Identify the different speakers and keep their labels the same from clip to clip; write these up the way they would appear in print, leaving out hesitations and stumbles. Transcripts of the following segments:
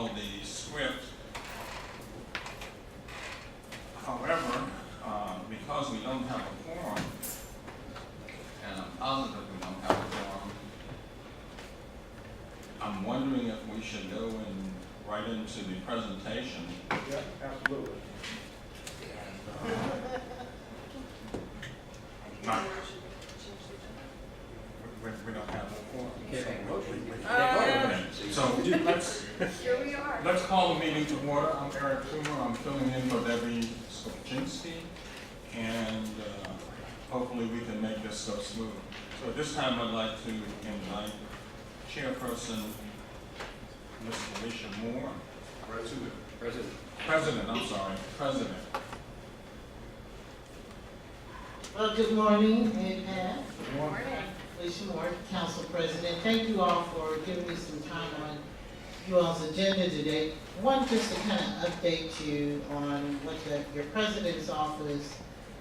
Speaker 1: follow the script. However, because we don't have a quorum, and I'm positive we don't have a quorum, I'm wondering if we should go right into the presentation.
Speaker 2: Yeah, absolutely.
Speaker 1: Not, we don't have a quorum. So
Speaker 3: Here we are.
Speaker 1: let's call the meeting to order. I'm Eric Toomer. I'm filling in for Debbie Skopczynski, and hopefully we can make this go smooth. So at this time, I'd like to invite Chairperson Ms. Felicia Moore. President, I'm sorry, President.
Speaker 4: Well, good morning, APAC.
Speaker 1: Good morning.
Speaker 4: Felicia Moore, Council President. Thank you all for giving me some time on you all's agenda today. I want just to kind of update you on what your President's office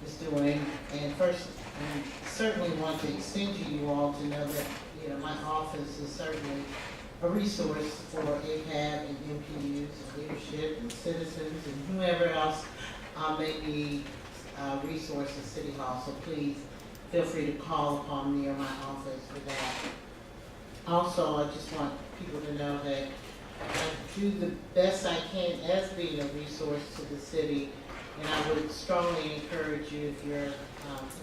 Speaker 4: is doing. And first, I certainly want to extend to you all to know that, my office is certainly a resource for APAB and MPUs and leadership and citizens and whoever else may need resources at City Hall. So please feel free to call upon me or my office for that. Also, I just want people to know that I do the best I can as being a resource to the city, and I would strongly encourage you, if you're,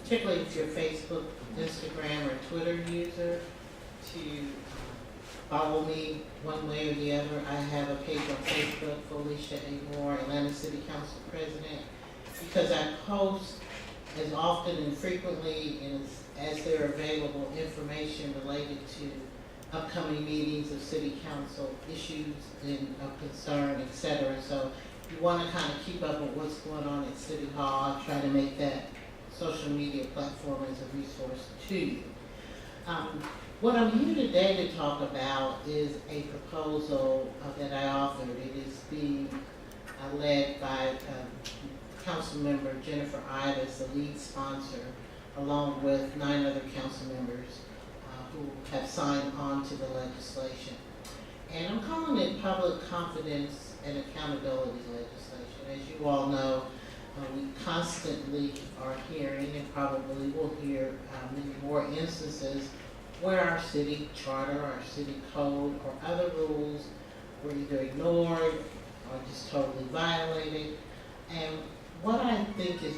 Speaker 4: particularly if you're Facebook, Instagram, or Twitter user, to follow me one way or the other. I have a page on Facebook, Felicia A. Moore, Atlanta City Council President, because I post as often and frequently as they're available information related to upcoming meetings of City Council, issues of concern, etc. So you want to kind of keep up with what's going on at City Hall. I try to make that social media platform as a resource to you. What I'm here today to talk about is a proposal that I authored. It is being led by Councilmember Jennifer Ives, the lead sponsor, along with 9 other council members who have signed on to the legislation. And I'm calling it Public Confidence and Accountability legislation. As you all know, we constantly are hearing, and probably will hear many more instances where our city charter, our city code, or other rules were either ignored or just totally violated. And what I think is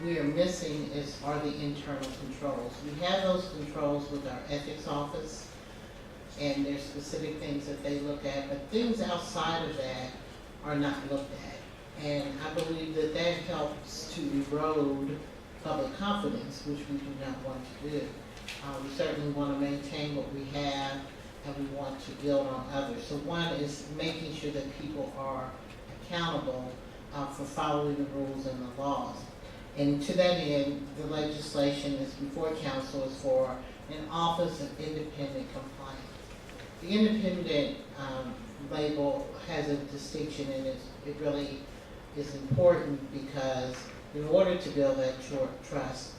Speaker 4: we are missing are the internal controls. We have those controls with our ethics office, and there's specific things that they look at, but things outside of that are not looked at. And I believe that that helps to erode public confidence, which we do not want to do. We certainly want to maintain what we have, and we want to build on others. So one is making sure that people are accountable for following the rules and the laws. And to that end, the legislation is before council is for an Office of Independent Compliance. The independent label has a distinction, and it really is important because in order to build that trust,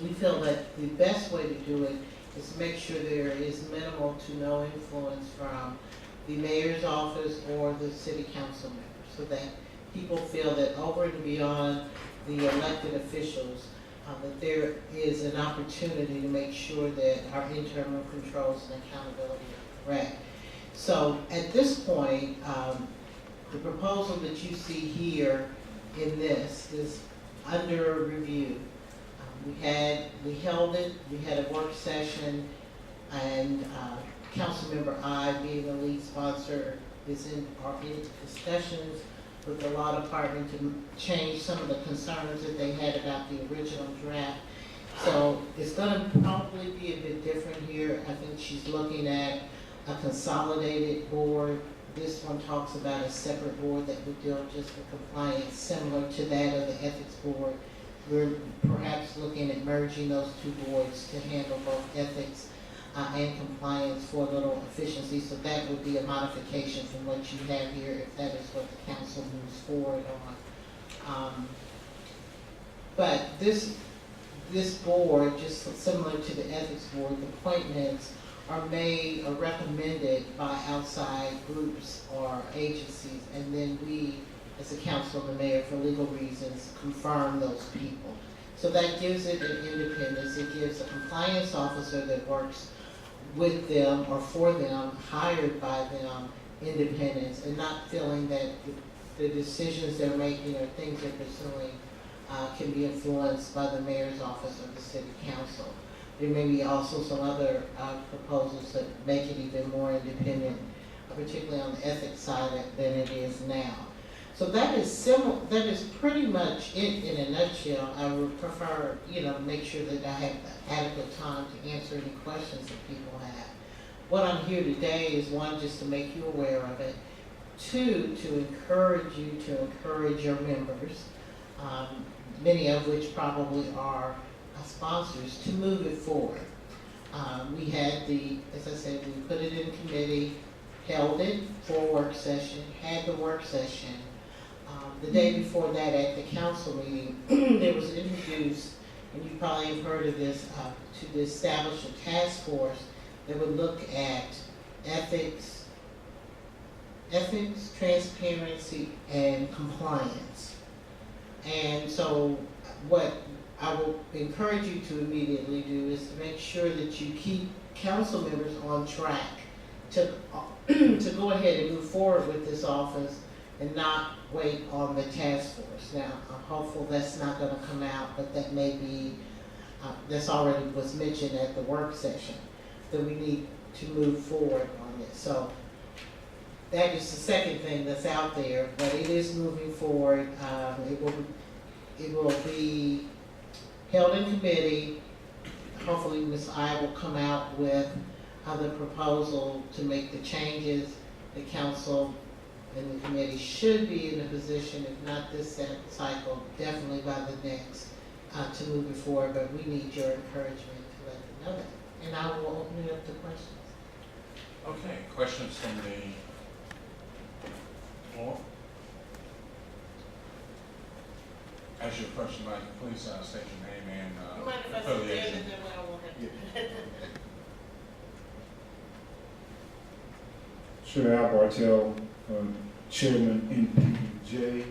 Speaker 4: we feel that the best way to do it is to make sure there is minimal to no influence from the mayor's office or the city council members, so that people feel that over and beyond the elected officials, that there is an opportunity to make sure that our internal controls and accountability are correct. So at this point, the proposal that you see here in this is under review. We held it, we had a work session, and Councilmember I, being the lead sponsor, is in discussions with the law department to change some of the concerns that they had about the original draft. So it's going to probably be a bit different here. I think she's looking at a consolidated board. This one talks about a separate board that would deal just with compliance, similar to that of the ethics board. We're perhaps looking at merging those 2 boards to handle both ethics and compliance for a little efficiency. So that would be a modification from what you have here, if that is what the council moves forward on. But this board, just similar to the ethics board, the appointments are made or recommended by outside groups or agencies, and then we, as a council and the mayor, for legal reasons, confirm those people. So that gives it an independence. It gives a compliance officer that works with them or for them, hired by them, independence, and not feeling that the decisions they're making or things they're pursuing can be influenced by the mayor's office or the city council. There may be also some other proposals that make it even more independent, particularly on the ethics side than it is now. So that is that is pretty much it in a nutshell. I would prefer, make sure that I have adequate time to answer any questions that people have. What I'm here today is, one, just to make you aware of it. Two, to encourage you to encourage your members, many of which probably are sponsors, to move it forward. We had as I said, we put it in committee, held it for a work session, had the work session. The day before that at the council meeting, there was introduced, and you probably have heard of this, to establish a task force that would look at ethics, transparency, and compliance. And so what I will encourage you to immediately do is to make sure that you keep council members on track to go ahead and move forward with this office and not wait on the task force. Now, I'm hopeful that's not going to come out, but that may be, that's already was mentioned at the work session, that we need to move forward on this. So that is the second thing that's out there, but it is moving forward. It will be held in committee. Hopefully Ms. I will come out with the proposal to make the changes. The council and the committee should be in a position, if not this cycle, definitely by the next, to move it forward, but we need your encouragement to let them know that. And I will open it up to questions.
Speaker 1: Okay, questions from the floor? As your question, Mike, please state your name and affiliation.
Speaker 2: Sure, Al Bartel, Chairman, NPJ.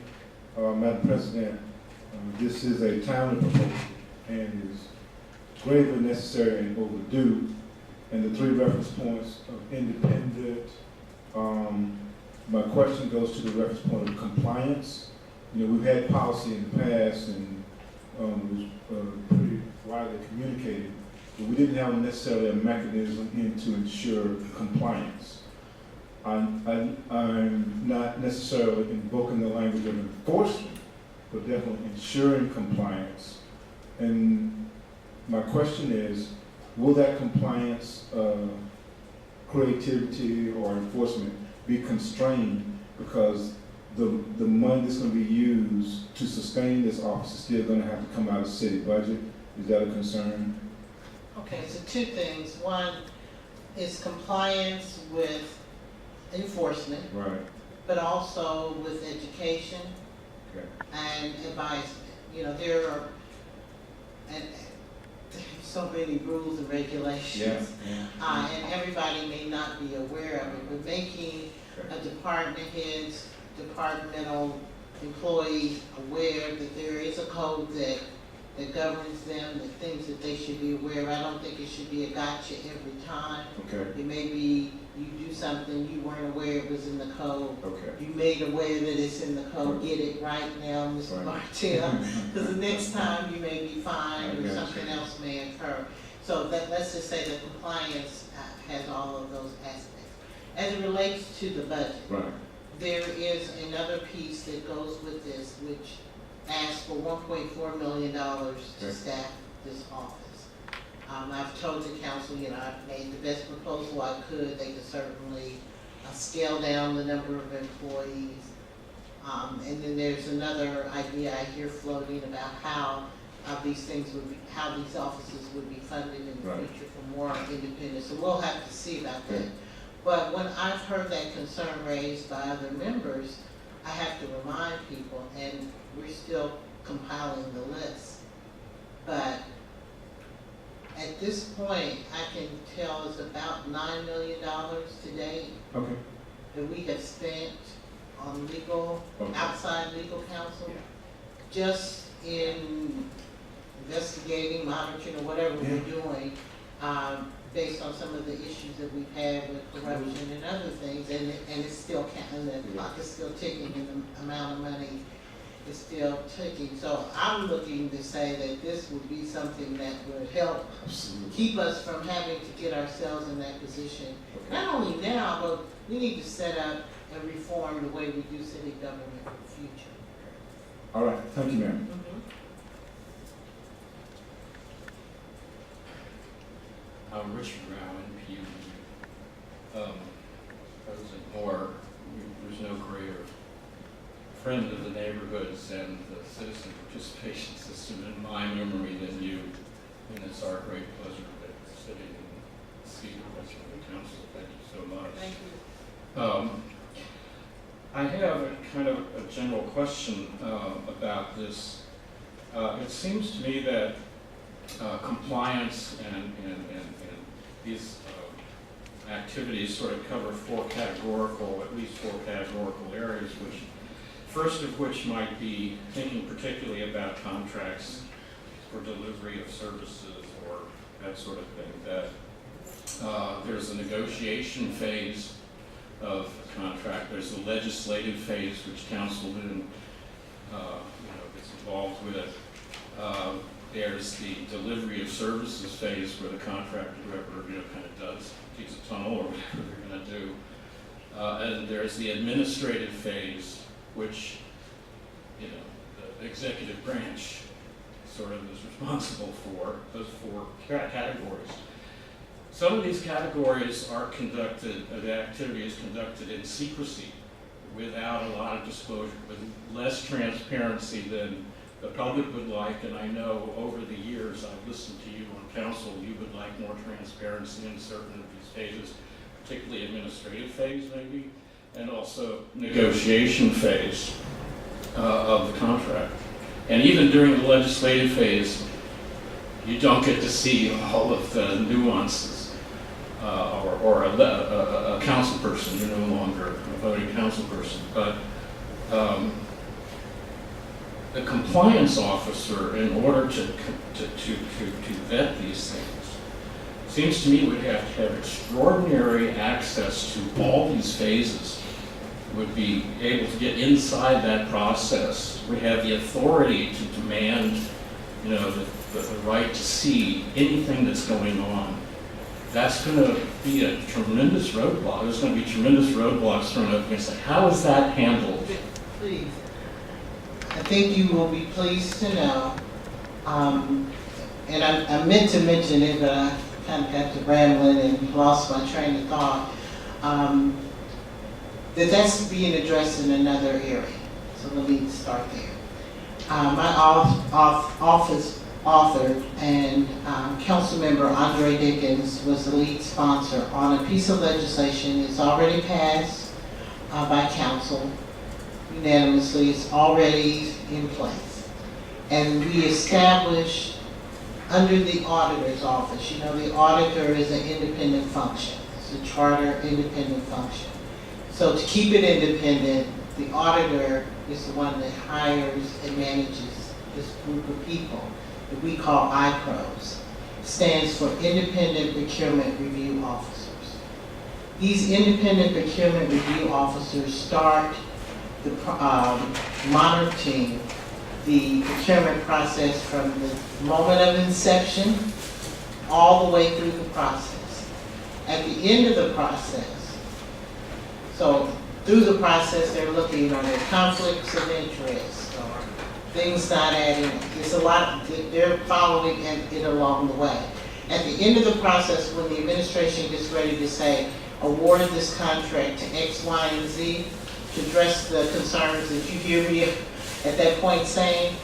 Speaker 2: Madam President, this is a timely proposal and is gravely necessary and overdue. And the three reference points of independent, my question goes to the reference point of compliance. We've had policy in the past and it was pretty widely communicated, but we didn't have necessarily a mechanism to ensure compliance. I'm not necessarily invoking the language of enforcement, but definitely ensuring compliance. And my question is, will that compliance, creativity or enforcement be constrained because the money that's going to be used to sustain this office is still going to have to come out of the city budget? Is that a concern?
Speaker 4: Okay, so two things. One is compliance with enforcement,
Speaker 2: Right.
Speaker 4: but also with education and advisement. There are so many rules and regulations, and everybody may not be aware of it, but making department heads, departmental employees aware that there is a code that governs them, the things that they should be aware of. I don't think it should be a gotcha every time.
Speaker 2: Okay.
Speaker 4: It may be you do something, you weren't aware it was in the code.
Speaker 2: Okay.
Speaker 4: You made aware that it's in the code. Get it right now, Mr. Bartel, because the next time you may be fined or something else may occur. So let's just say that compliance has all of those aspects. As it relates to the budget, there is another piece that goes with this, which asks for $1.4 million to staff this office. I've told the council, I've made the best proposal I could. They could certainly scale down the number of employees. And then there's another idea I hear floating about how these offices would be funded in the future for more independence. So we'll have to see about that. But when I've heard that concern raised by other members, I have to remind people, and we're still compiling the list, but At this point, I can tell it's about $9 million today
Speaker 2: Okay.
Speaker 4: that we have spent on legal,
Speaker 2: Okay.
Speaker 4: outside legal counsel,
Speaker 2: Yeah.
Speaker 4: just in investigating, monitoring, or whatever we're doing, based on some of the issues that we've had with corruption and other things, and it's still counting, the clock is still ticking, and the amount of money is still ticking. So I'm looking to say that this would be something that would help
Speaker 2: Absolutely.
Speaker 4: keep us from having to get ourselves in that position.
Speaker 2: Okay.
Speaker 4: Not only now, but we need to set up and reform the way we do city government in the future.
Speaker 2: All right, thank you, ma'am.
Speaker 3: I'm Richard Rowan, PUD. President Moore, there's no greater friend of the neighborhoods and the citizen participation system in my memory than you. And it's our great pleasure to sit in the seat of the council. Thank you so much.
Speaker 4: Thank you.
Speaker 3: I have a kind of a general question about this. It seems to me that compliance and these activities sort of cover at least four categorical areas, first of which might be thinking particularly about contracts for delivery of services or that sort of thing. That there's a negotiation phase of a contract. There's the legislative phase, which council then gets involved with. There's the delivery of services phase, where the contractor, whoever kind of does digs a tunnel or whatever they're going to do. And there's the administrative phase, which the executive branch sort of is responsible for. Those four categories. Some of these categories are conducted, the activity is conducted in secrecy, without a lot of disclosure, with less transparency than the public would like. And I know over the years I've listened to you on council, you would like more transparency in certain of these phases, particularly administrative phase maybe, and also negotiation phase of the contract. And even during the legislative phase, you don't get to see all of the nuances. Or a council person, you're no longer a voting council person. But the compliance officer, in order to vet these things, seems to me would have to have extraordinary access to all these phases, would be able to get inside that process, would have the authority to demand, the right to see anything that's going on. That's going to be a tremendous roadblock. There's going to be tremendous roadblocks thrown up against it. How is that handled?
Speaker 4: Please. I think you will be pleased to know, and I meant to mention it, but I kind of got to rambling and lost my train of thought, that's being addressed in another area. So let me start there. My office authored, and Councilmember Andre Dickens was the lead sponsor on a piece of legislation. It's already passed by council unanimously. It's already in place. And we established under the auditor's office, the auditor is an independent function. It's a charter independent function. So to keep it independent, the auditor is the one that hires and manages this group of people that we call IPROs. Stands for Independent Procurement Review Officers. These independent procurement review officers start the monitoring the procurement process from the moment of inception all the way through the process. At the end of the process, so through the process they're looking, are there conflicts of interest or things not adding? It's a lot, they're following it along the way. At the end of the process, when the administration gets ready to say, award this contract to X, Y, and Z, to address the concerns that you hear me at that point saying,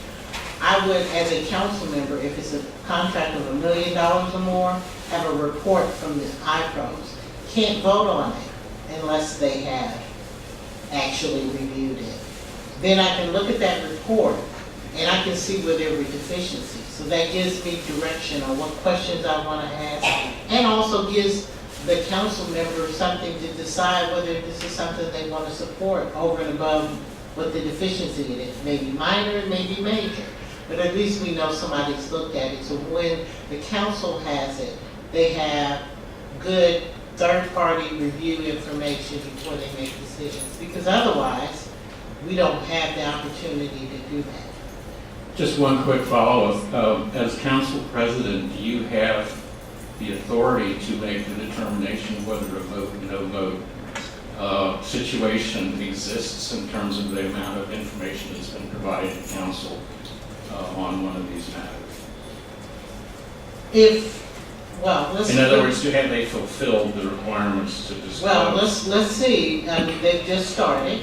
Speaker 4: I would, as a council member, if it's a contract of $1 million or more, have a report from the IPROs. Can't vote on it unless they have actually reviewed it. Then I can look at that report and I can see where there were deficiencies. So that gives me direction on what questions I want to ask, and also gives the council members something to decide whether this is something they want to support over and above what the deficiency it is. Maybe minor, maybe major, but at least we know somebody's looked at it. So when the council has it, they have good third-party review information before they make decisions, because otherwise, we don't have the opportunity to do that.
Speaker 3: Just one quick follow-up. As council president, do you have the authority to make the determination whether a vote, no vote situation exists in terms of the amount of information that's been provided to council on one of these matters? In other words, have they fulfilled the requirements to disclose?
Speaker 4: Well, let's see. They've just started,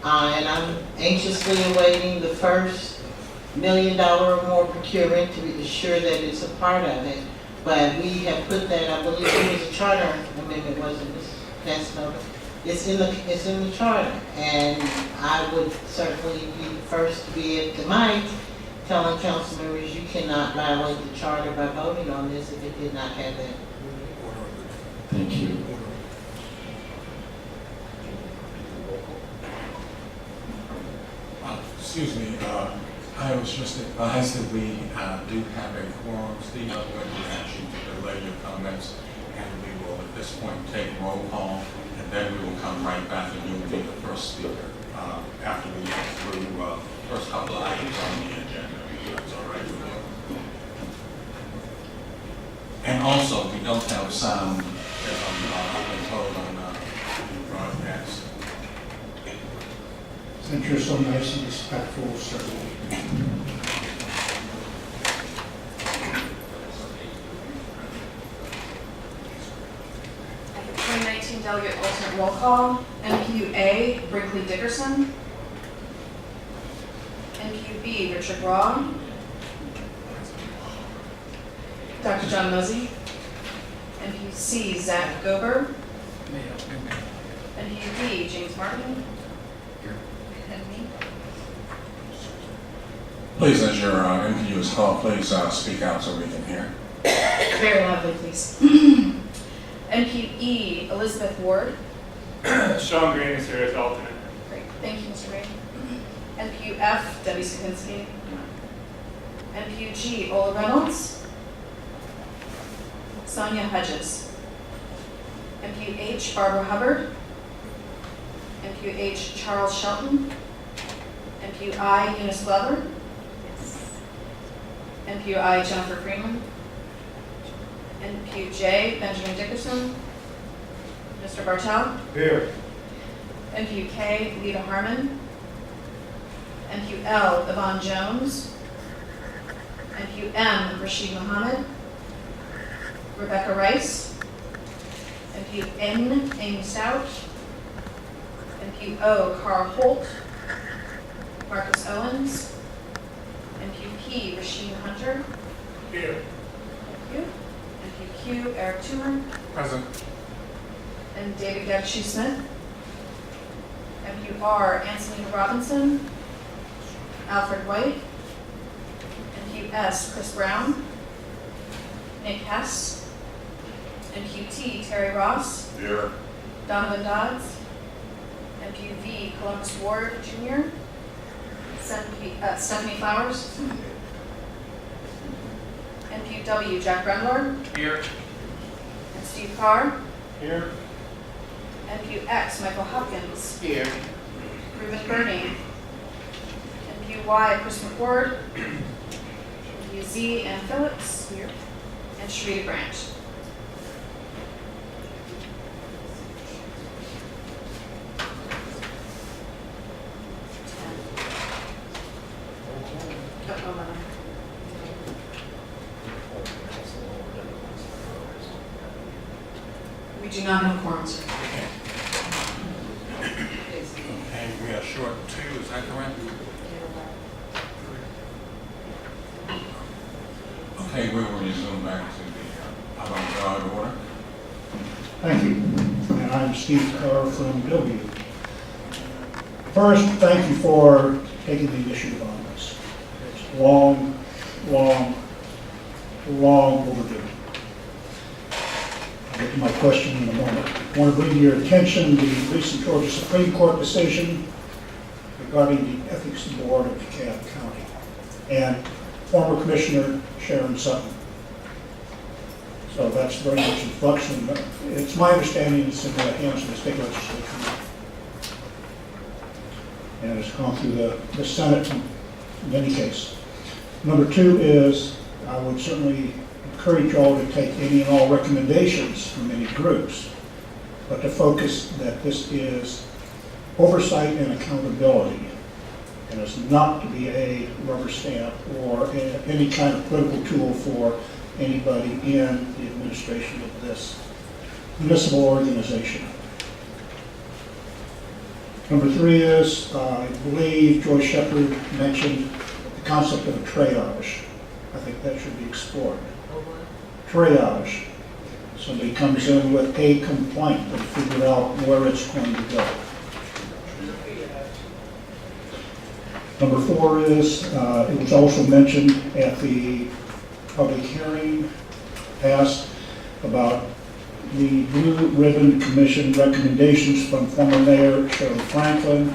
Speaker 4: and I'm anxiously awaiting the first $1 million or more procurement to be sure that it's a part of it. But we have put that, I believe it was a charter amendment, wasn't it, Ms. Casanova? It's in the charter, and I would certainly be the first to be at the mic telling council members you cannot violate the charter by voting on this if it did not have that.
Speaker 3: Thank you.
Speaker 5: Excuse me, I was just advised that we do have a quorum. Steve, I'm going to ask you to delay your comments, and we will at this point take roll call, and then we will come right back and you will be the first speaker after we get through the first couple of items on the agenda. That's all right with you. And also, we don't have sound, as I've been told on the broadcast.
Speaker 6: Since you're so nice and respectful, certainly.
Speaker 7: At the 2019 delegate alternate roll call, MPU-A, Brinkley Dickerson. MPU-B, Richard Raw. Dr. John Mosey. MPU-C, Zach Gober. MPU-D, James Martin. And me.
Speaker 5: Please, as your MPU is called, please speak out so we can hear.
Speaker 7: Very loudly, please. MPU-E, Elizabeth Ward.
Speaker 8: Sean Green is here as alternate.
Speaker 7: Great, thank you, Mr. Ray. MPU-F, Debbie Sapinski. MPU-G, Ola Reynolds. Sonia Hedges. MPU-H, Barbara Hubbard. MPU-H, Charles Shelton. MPU-I, Eunice Glover. MPU-I, Jennifer Freeman. MPU-J, Benjamin Dickerson. Mr. Bartel.
Speaker 6: Here.
Speaker 7: MPU-K, Lita Harmon. MPU-L, Yvonne Jones. MPU-M, Rashid Muhammad. Rebecca Rice. MPU-N, Amy Stout. MPU-O, Carl Holt. Marcus Owens. MPU-P, Rasheen Hunter.
Speaker 8: Here.
Speaker 7: Thank you. MPU-Q, Eric Toomer.
Speaker 5: Present.
Speaker 7: And David Gavshe Smith. MPU-R, Anselina Robinson. Alfred White. MPU-S, Chris Brown. Nick Hess. MPU-T, Terry Ross.
Speaker 5: Here.
Speaker 7: Donovan Dodds. MPU-V, Columbus Ward Jr. Stephanie Flowers. MPU-W, Jack Bremler.
Speaker 8: Here.
Speaker 7: And Steve Carr.
Speaker 8: Here.
Speaker 7: MPU-X, Michael Hopkins.
Speaker 8: Here.
Speaker 7: Reuben Birney. MPU-Y, Chris McWard. MPU-Z, Ann Phillips. Here. And Sharita Branch. We do not have quorum, sir.
Speaker 5: And we are short two, is that correct? Okay, we will resume back to the avant-garde order.
Speaker 6: Thank you. And I'm Steve Carr from W. First, thank you for taking the initiative on this. long, long, long overdue. I'll get to my question in a moment. I want to bring to your attention the recent Georgia Supreme Court decision regarding the Ethics Board of DeKalb County and former Commissioner Sharon Sutton. So that's very much in flux, and it's my understanding it's in the hands of the state legislature. And it's gone through the Senate in any case. Number two is, I would certainly encourage y'all to take any and all recommendations from any groups, but to focus that this is oversight and accountability, and it's not to be a rubber stamp or any kind of political tool for anybody in the administration of this municipal organization. Number three is, I believe Joyce Shepard mentioned the concept of a triage. I think that should be explored. Triage. Somebody comes in with a complaint and figure out where it's going to go. Number four is, it was also mentioned at the public hearing passed about the Blue Ribbon Commission recommendations from former Mayor Shirley Franklin,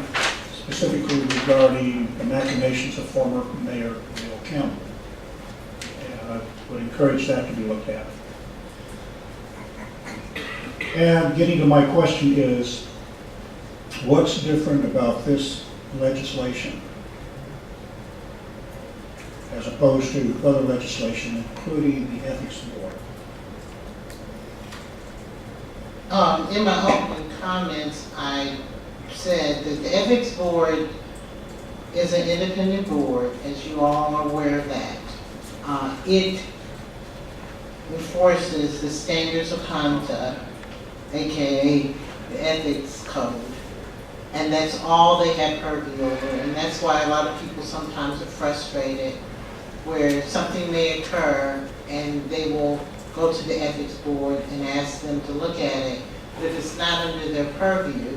Speaker 6: specifically regarding the machinations of former Mayor Neil Campbell. And I would encourage that to be looked at. And getting to my question is, what's different about this legislation as opposed to other legislation, including the Ethics Board?
Speaker 4: In my opening comments, I said that the Ethics Board is an independent board, as you all are aware of that. It enforces the standards of conduct, aka the ethics code, and that's all they have purview over, and that's why a lot of people sometimes are frustrated where something may occur and they will go to the ethics board and ask them to look at it. But if it's not under their purview,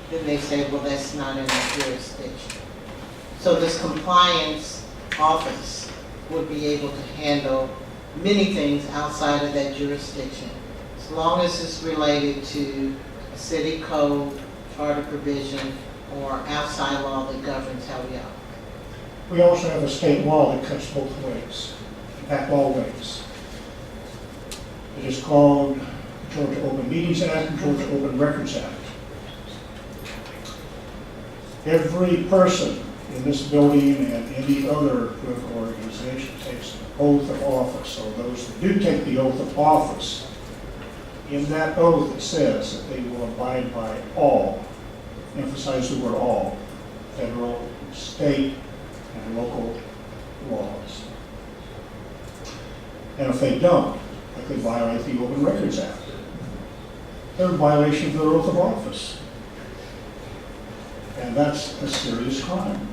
Speaker 4: then they say, well, that's not in our jurisdiction. So this compliance office would be able to handle many things outside of that jurisdiction, as long as it's related to a city code, charter provision, or outside law that governs how we operate.
Speaker 6: We also have a state law that cuts both ways, in fact, all ways. It is called Georgia Open Meetings Act and Georgia Open Records Act. Every person in this building and any other political organization takes an oath of office. So those that do take the oath of office, in that oath it says that they will abide by all, emphasize the word all, federal, state, and local laws. And if they don't, they could violate the Open Records Act. They're in violation of their oath of office. And that's a serious crime.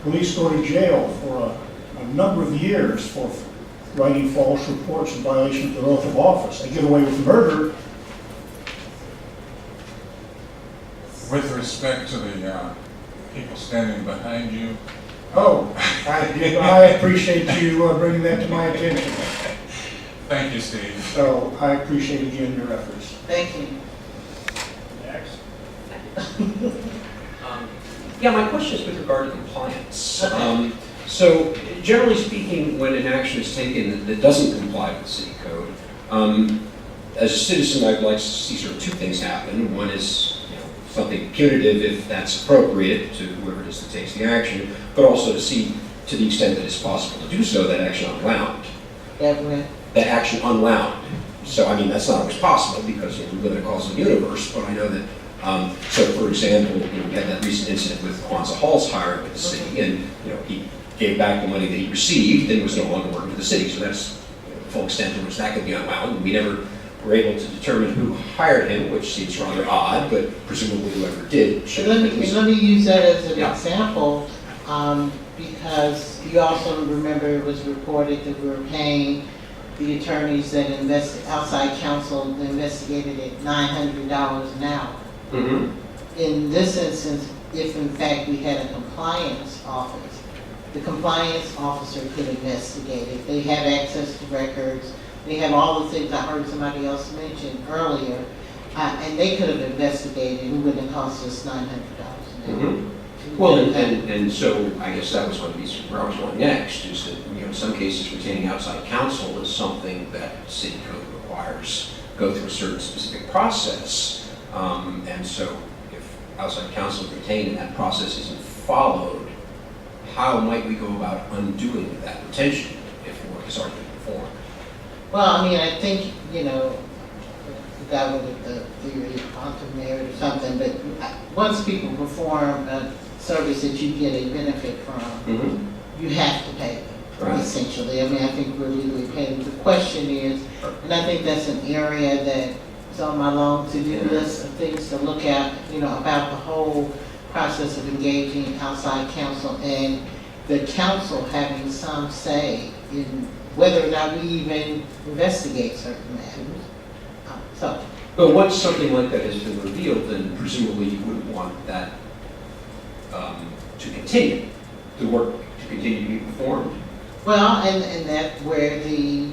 Speaker 6: Police go to jail for a number of years for writing false reports in violation of their oath of office. They get away with murder.
Speaker 5: With respect to the people standing behind you,
Speaker 6: Oh, I appreciate you bringing that to my attention.
Speaker 5: thank you, Steve.
Speaker 6: So I appreciate again your efforts.
Speaker 4: Thank you.
Speaker 6: Next.
Speaker 9: Yeah, my question is with regard to compliance. So generally speaking, when an action is taken that doesn't comply with the city code, as a citizen, I'd like to see sort of two things happen. One is something punitive if that's appropriate to whoever it is that takes the action, but also to see, to the extent that it's possible to do so, that action unwound. That action unwound. So, I mean, that's not always possible because we live in a causal universe, but I know that, so for example, we had that recent incident with Kwanzaa Hall's hiring with the city, and he gave back the money that he received and was no longer working for the city. So that's the full extent to which that could be unwound. We never were able to determine who hired him, which seems rather odd, but presumably whoever did should
Speaker 4: Let
Speaker 9: have
Speaker 4: me use that as an
Speaker 9: Yeah.
Speaker 4: example, because you also remember it was reported that we were paying the attorneys that outside counsel investigated at $900 an hour.
Speaker 9: Mm-hmm.
Speaker 4: In this instance, if in fact we had a compliance office, the compliance officer could investigate it. They have access to records. They have all the things I heard somebody else mention earlier. And they could have investigated and it wouldn't have cost us $900.
Speaker 9: Well, and so I guess that was going to be where I was going next, is that, in some cases, retaining outside counsel is something that city code requires go through a certain specific process. And so if outside counsel is retained and that process isn't followed, how might we go about undoing that retention if work is already performed?
Speaker 4: Well, I mean, I think, that would have the theory of quantum merit or something, but once people perform a service that you get a benefit from, you have to pay them,
Speaker 9: Right.
Speaker 4: essentially. I mean, I think we're legally paid. The question is, and I think that's an area that is on my long to-do list of things to look at, about the whole process of engaging outside counsel and the council having some say in whether or not we even investigate certain matters.
Speaker 9: But once something like that has been revealed, then presumably you wouldn't want that to continue, the work to continue to be performed.
Speaker 4: Well, and that's where the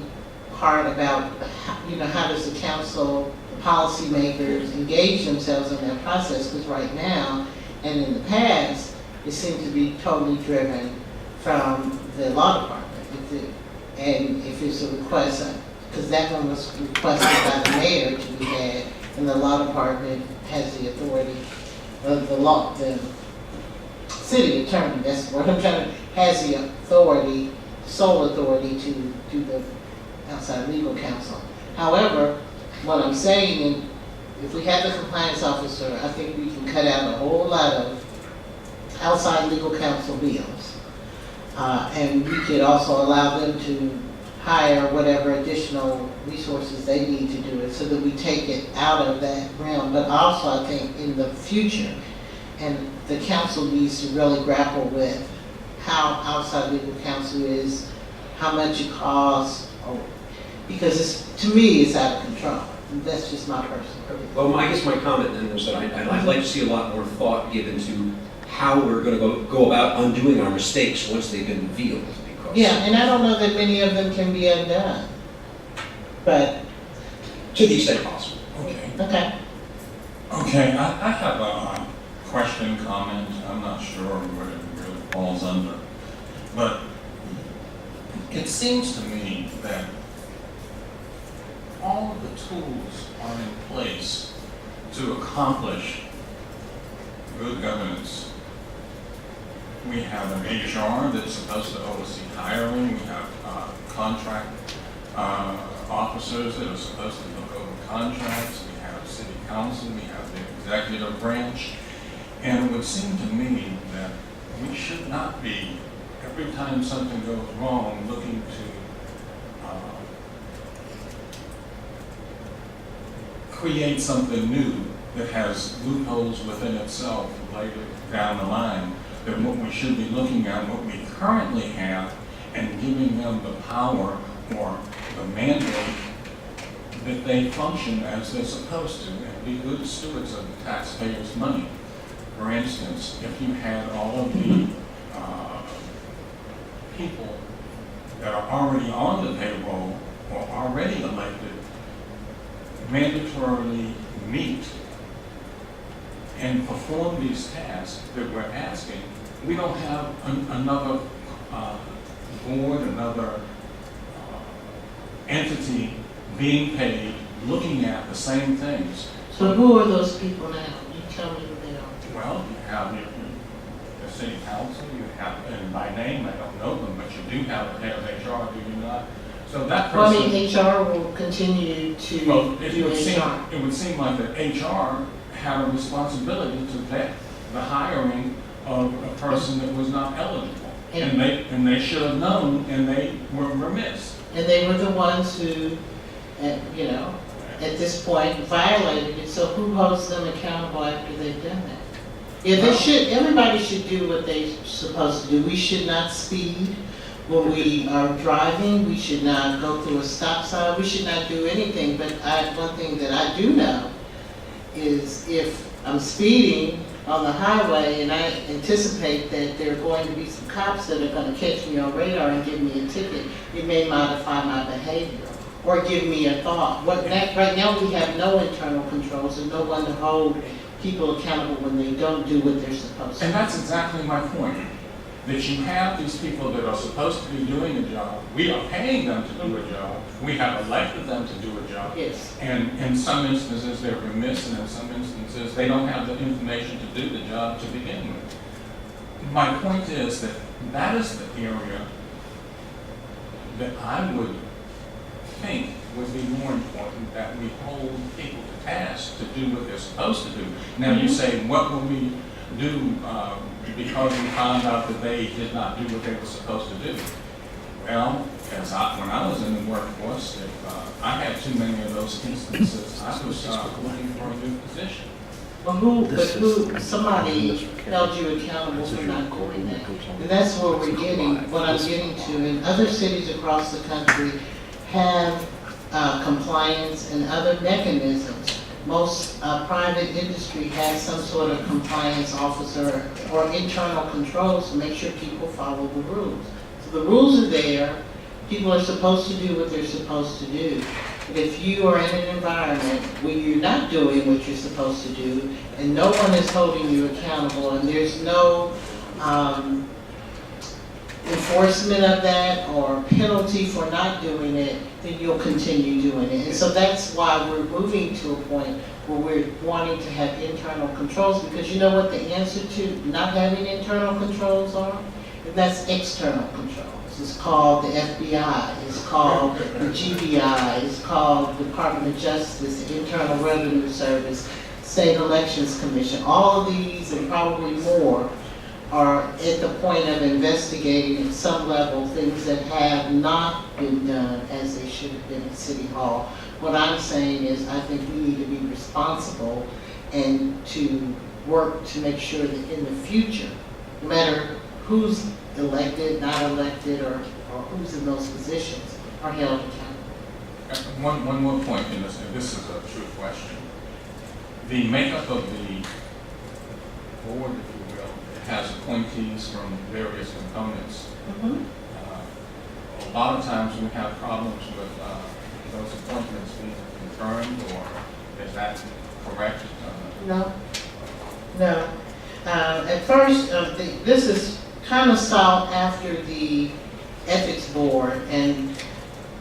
Speaker 4: part about, how does the council, the policymakers engage themselves in that process? Because right now, and in the past, it seemed to be totally driven from the law department. And if it's a request, because that one was requested by the mayor to be had, and the law department has the authority, the city attorney, that's what I'm trying to, has the authority, sole authority to do the outside legal counsel. However, what I'm saying, is if we have the compliance officer, I think we can cut out a whole lot of outside legal counsel bills. And we could also allow them to hire whatever additional resources they need to do it so that we take it out of that realm. But also I think in the future, and the council needs to really grapple with how outside legal counsel is, how much it costs, because to me it's out of control. That's just my personal opinion.
Speaker 9: Well, I guess my comment then was that I'd like to see a lot more thought given to how we're going to go about undoing our mistakes once they've been revealed.
Speaker 4: Yeah, and I don't know that many of them can be undone, but.
Speaker 9: To the extent possible.
Speaker 4: Okay.
Speaker 1: Okay, I have a question, comment, I'm not sure what it really falls under. But it seems to me that all of the tools are in place to accomplish good governance. We have an HR that's supposed to oversee hiring. We have contract officers that are supposed to look over contracts. We have city council. We have the executive branch. And it would seem to me that we should not be, every time something goes wrong, looking to create something new that has loopholes within itself later down the line. That what we should be looking at, what we currently have, and giving them the power or the mandate that they function as they're supposed to and be good stewards of the taxpayers' money. For instance, if you had all of the people that are already on the payroll or already elected mandatorily meet and perform these tasks that we're asking, we don't have another board, another entity being paid, looking at the same things.
Speaker 4: So who are those people now? You tell me who they are.
Speaker 1: Well, you have the city council, you have, and by name, I don't know them, but you do have a head of HR, do you not? So that
Speaker 4: Well,
Speaker 1: person.
Speaker 4: I mean, HR will continue to
Speaker 1: Well,
Speaker 4: do HR.
Speaker 1: it would seem like that HR had a responsibility to vet the hiring of a person that was not eligible. And they should have known, and they were remiss.
Speaker 4: And they were the ones who, at this point violated it. So who holds them accountable after they've done that? Yeah, everybody should do what they're supposed to do. We should not speed when we are driving. We should not go through a stop sign. We should not do anything. But one thing that I do know is if I'm speeding on the highway and I anticipate that there are going to be some cops that are gonna catch me on radar and give me a ticket, it may modify my behavior or give me a thought. Right now, we have no internal controls and no one to hold people accountable when they don't do what they're supposed to.
Speaker 1: And that's exactly my point, that you have these people that are supposed to be doing a job. We are paying them to do a job. We have elected them to do a job.
Speaker 4: Yes.
Speaker 1: And in some instances, they're remiss, and in some instances, they don't have the information to do the job to begin with. My point is that that is the area that I would think would be more important, that we hold people to task to do what they're supposed to do. Now, you say, what will we do because we found out that they did not do what they were supposed to do? Well, when I was in the workforce, if I had too many of those instances, I was looking for a new position.
Speaker 4: Well, somebody held you accountable for not doing that. And that's where we're getting, what I'm getting to. And other cities across the country have compliance and other mechanisms. Most private industry has some sort of compliance officer or internal controls to make sure people follow the rules. So the rules are there. People are supposed to do what they're supposed to do. But if you are in an environment where you're not doing what you're supposed to do, and no one is holding you accountable, and there's no enforcement of that or penalty for not doing it, then you'll continue doing it. And so that's why we're moving to a point where we're wanting to have internal controls, because you know what the answer to not having internal controls are? And that's external controls. It's called the FBI, it's called the GBI, it's called the Department of Justice, the Internal Revenue Service, State Elections Commission. All of these and probably more are at the point of investigating at some level things that have not been done as they should have been at City Hall. What I'm saying is I think we need to be responsible and to work to make sure that in the future, no matter who's elected, not elected, or who's in those positions, are held accountable.
Speaker 1: One more point in this, and this is a true question. The makeup of the board, if you will, has appointees from various components.
Speaker 4: Mm-hmm.
Speaker 1: A lot of times we have problems with those appointments being confirmed, or is that correct?
Speaker 4: No. At first, this is kind of sought after the ethics board, and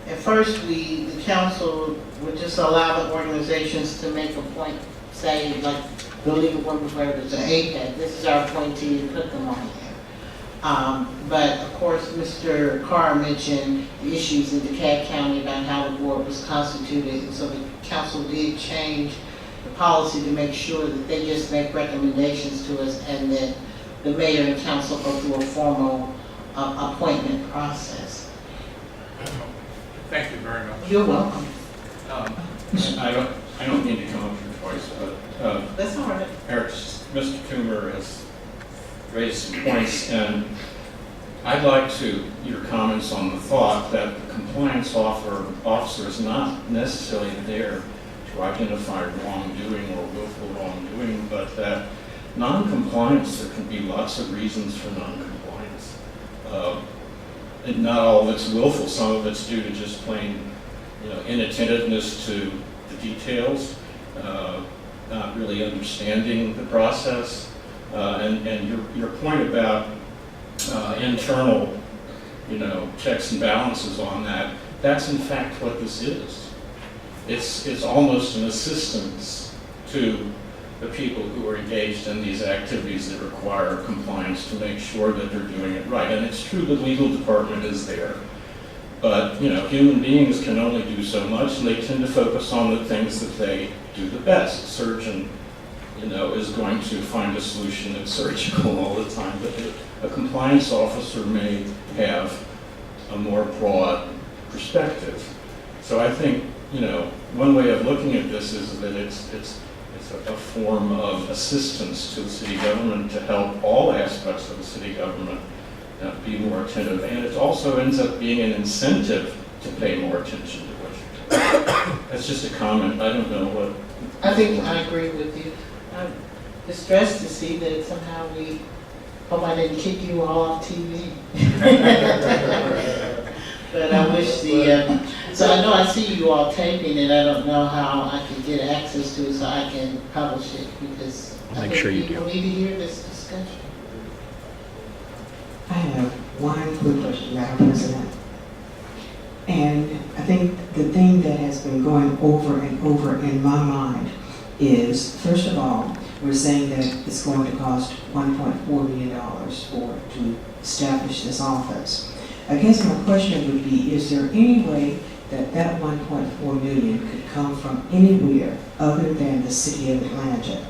Speaker 4: at first the council would just allow the organizations to make a point, say like the League of Women Voters or APEC, this is our appointee, and put them on there. But of course, Mr. Carr mentioned the issues in DeKalb County about how the board was constituted, and so the council did change the policy to make sure that they just make recommendations to us and that the mayor and council go through a formal appointment process.
Speaker 8: Thank you very much.
Speaker 4: You're welcome.
Speaker 3: I don't mean to come up here twice, but
Speaker 4: That's all right.
Speaker 3: Mr. Toomer has raised some points, and I'd like your comments on the thought that the compliance officer is not necessarily there to identify wrongdoing or willful wrongdoing, but that non-compliance, there can be lots of reasons for non-compliance. And not all of it's willful, some of it's due to just plain, inattentiveness to the details, not really understanding the process, and your point about internal, checks and balances on that, that's in fact what this is. It's almost an assistance to the people who are engaged in these activities that require compliance to make sure that they're doing it right. And it's true the legal department is there, but human beings can only do so much, and they tend to focus on the things that they do the best. A surgeon, is going to find a solution that's surgical all the time, but a compliance officer may have a more broad perspective. So I think, one way of looking at this is that it's a form of assistance to the city government to help all aspects of the city government be more attentive, and it also ends up being an incentive to pay more attention to what you're doing. That's just a comment. I don't know what.
Speaker 4: I think I agree with you. distressed to see that somehow hope I didn't kick you all off TV. But I wish so I know I see you all taping it, I don't know how I can get access to it so I can publish it, because I think people need to hear this discussion.
Speaker 10: I have one quick question, Madam President. And I think the thing that has been going over and over in my mind is, first of all, we're saying that it's going to cost $1.4 million to establish this office. I guess my question would be, is there any way that that $1.4 million could come from anywhere other than the city of Atlanta?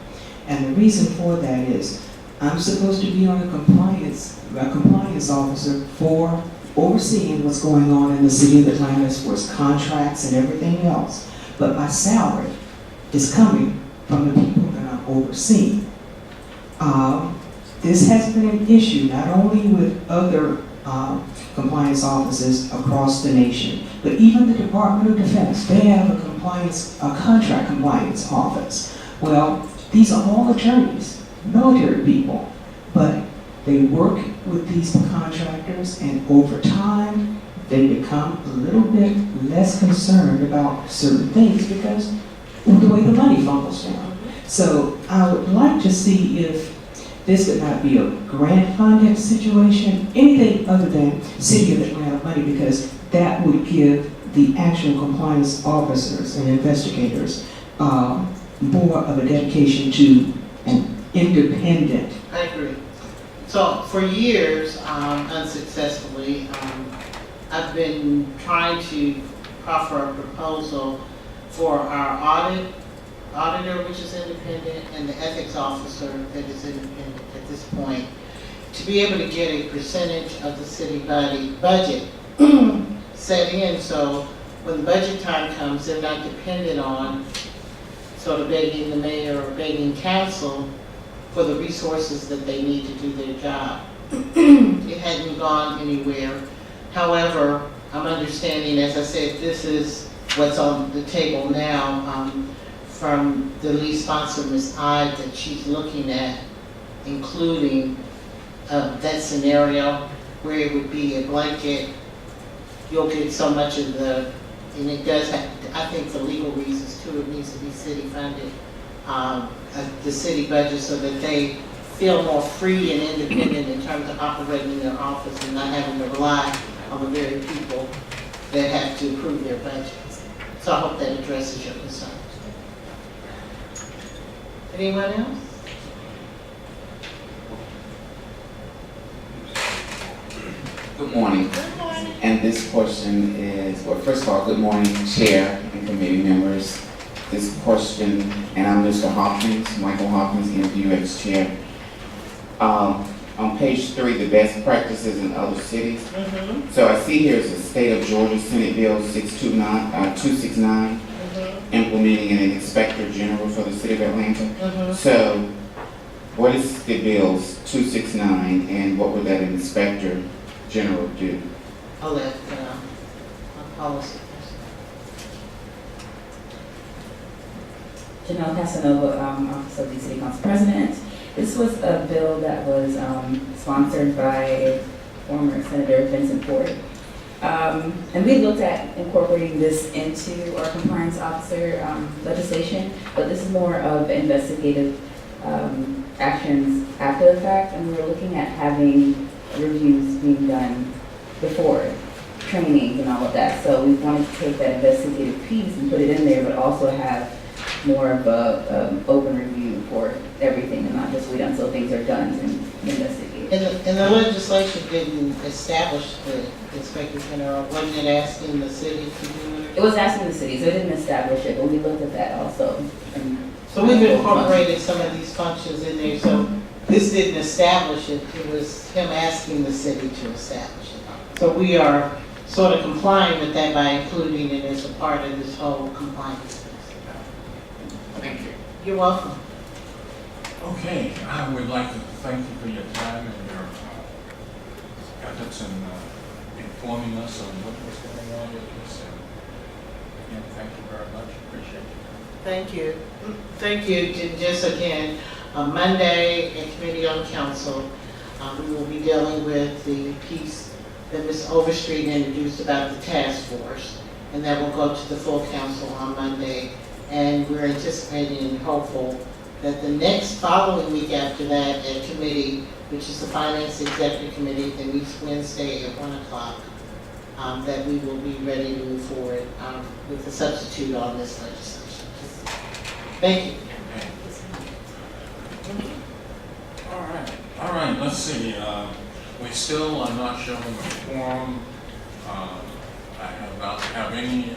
Speaker 10: And the reason for that is, I'm supposed to be on a compliance officer for overseeing what's going on in the city of Atlanta as far as contracts and everything else. But my salary is coming from the people that I'm overseeing. This has been an issue not only with other compliance offices across the nation, but even the Department of Defense. They have a contract compliance office. Well, these are all attorneys, military people, but they work with these contractors, and over time, they become a little bit less concerned about certain things because of the way the money funnels down. So I would like to see if this would not be a grant funded situation, anything other than City of Atlanta money, because that would give the actual compliance officers and investigators more of a dedication to an independent.
Speaker 4: I agree. So for years, unsuccessfully, I've been trying to offer a proposal for our auditor, which is independent, and the ethics officer that is independent at this point, to be able to get a percentage of the city budget set in, so when budget time comes, they're not dependent on sort of begging the mayor or begging council for the resources that they need to do their job. It hadn't gone anywhere. However, I'm understanding, as I said, this is what's on the table now from the lead sponsor, Ms. Ide, that she's looking at, including that scenario where it would be a blanket, you'll get so much of and it does have, I think for legal reasons too, it needs to be city funded, the city budget, so that they feel more free and independent in terms of operating their office and not having to rely on the very people that have to approve their budgets. So I hope that addresses your concerns. Anyone else?
Speaker 11: Good morning.
Speaker 4: Good morning.
Speaker 11: And this question is, well, first of all, good morning, Chair and committee members. This question, and I'm Mr. Hopkins, Michael Hopkins, MPUX Chair. On page 3, the best practices in other cities. So I see here is the State of Georgia Senate Bill 269, implementing an inspector general for the city of Atlanta. So what is the bill's 269, and what would that inspector general do?
Speaker 4: I'll let my policy person.
Speaker 12: Janelle Casanova, Office of the City Council President. This was a bill that was sponsored by former Senator Vincent Ford. And we looked at incorporating this into our compliance officer legislation, but this is more of investigative actions after the fact, and we were looking at having reviews being done before, trainings and all of that. So we wanted to take that investigative piece and put it in there, but also have more of a open review for everything and not just wait until things are done and investigate.
Speaker 4: And the legislation didn't establish the inspector general, wasn't it asking the city to do it?
Speaker 12: It was asking the city, so it didn't establish it, but we looked at that also.
Speaker 4: So we've incorporated some of these functions in there, so this didn't establish it, it was him asking the city to establish it. So we are sort of complying with that by including it as a part of this whole compliance.
Speaker 8: Thank you.
Speaker 4: You're welcome.
Speaker 5: Okay, I would like to thank you for your time and your efforts in informing us on what was going on with this. And again, thank you very much. Appreciate it.
Speaker 4: Thank you. Thank you. Just again, Monday, in Committee on Council, we will be dealing with the piece that Ms. Overstreet introduced about the task force, and that will go to the full council on Monday. And we're anticipating and hopeful that the next following week after that at committee, which is the Finance Executive Committee that meets Wednesday at 1 o'clock, that we will be ready to move forward with the substitute on this legislation. Thank you.
Speaker 1: All right, let's see. We still are not showing a quorum. I have not have any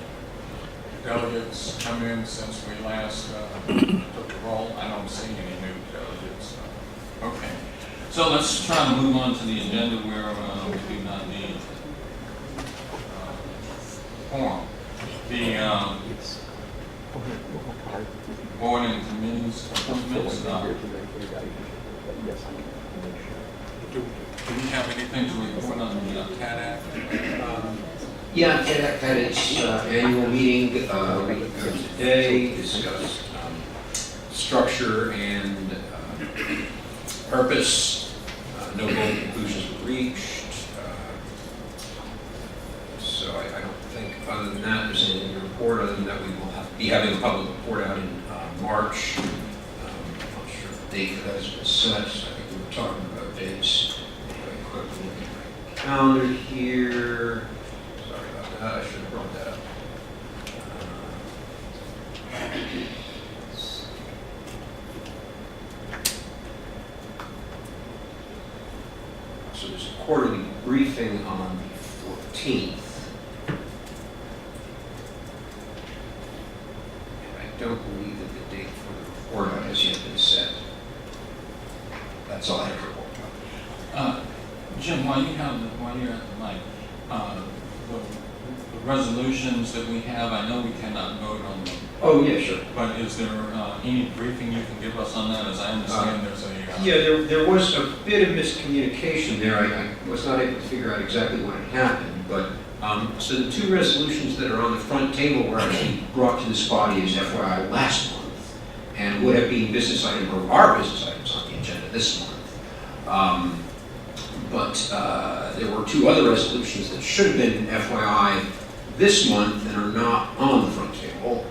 Speaker 1: delegates come in since we last took the roll. I don't see any new delegates. Okay, so let's try to move on to the agenda where we do not need quorum. The board and committees appointments. Do we have anything to report on the CAT Act?
Speaker 9: Yeah, at its annual meeting today, discussed structure and purpose. No bold conclusions were reached. So I don't think, other than that, there's anything to report, other than that we will be having a public report out in March. I'm not sure if the date for that has been set. I think we were talking about dates. Very quickly looking at my calendar here. I should have brought that up. So there's a quarterly briefing on the 14th. And I don't believe that the date for the report has yet been set. That's all I have to report.
Speaker 1: Jim, while you're at the mic, the resolutions that we have, I know we cannot vote on them.
Speaker 9: Oh, yeah, sure.
Speaker 1: But is there any briefing you can give us on that? As I understand, there's a...
Speaker 9: Yeah, there was a bit of miscommunication there. I was not able to figure out exactly what had happened, but so the two resolutions that are on the front table were actually brought to this body as FYI last month, and would have been business items, or are business items on the agenda this month. But there were two other resolutions that should have been FYI this month and are not on the front table.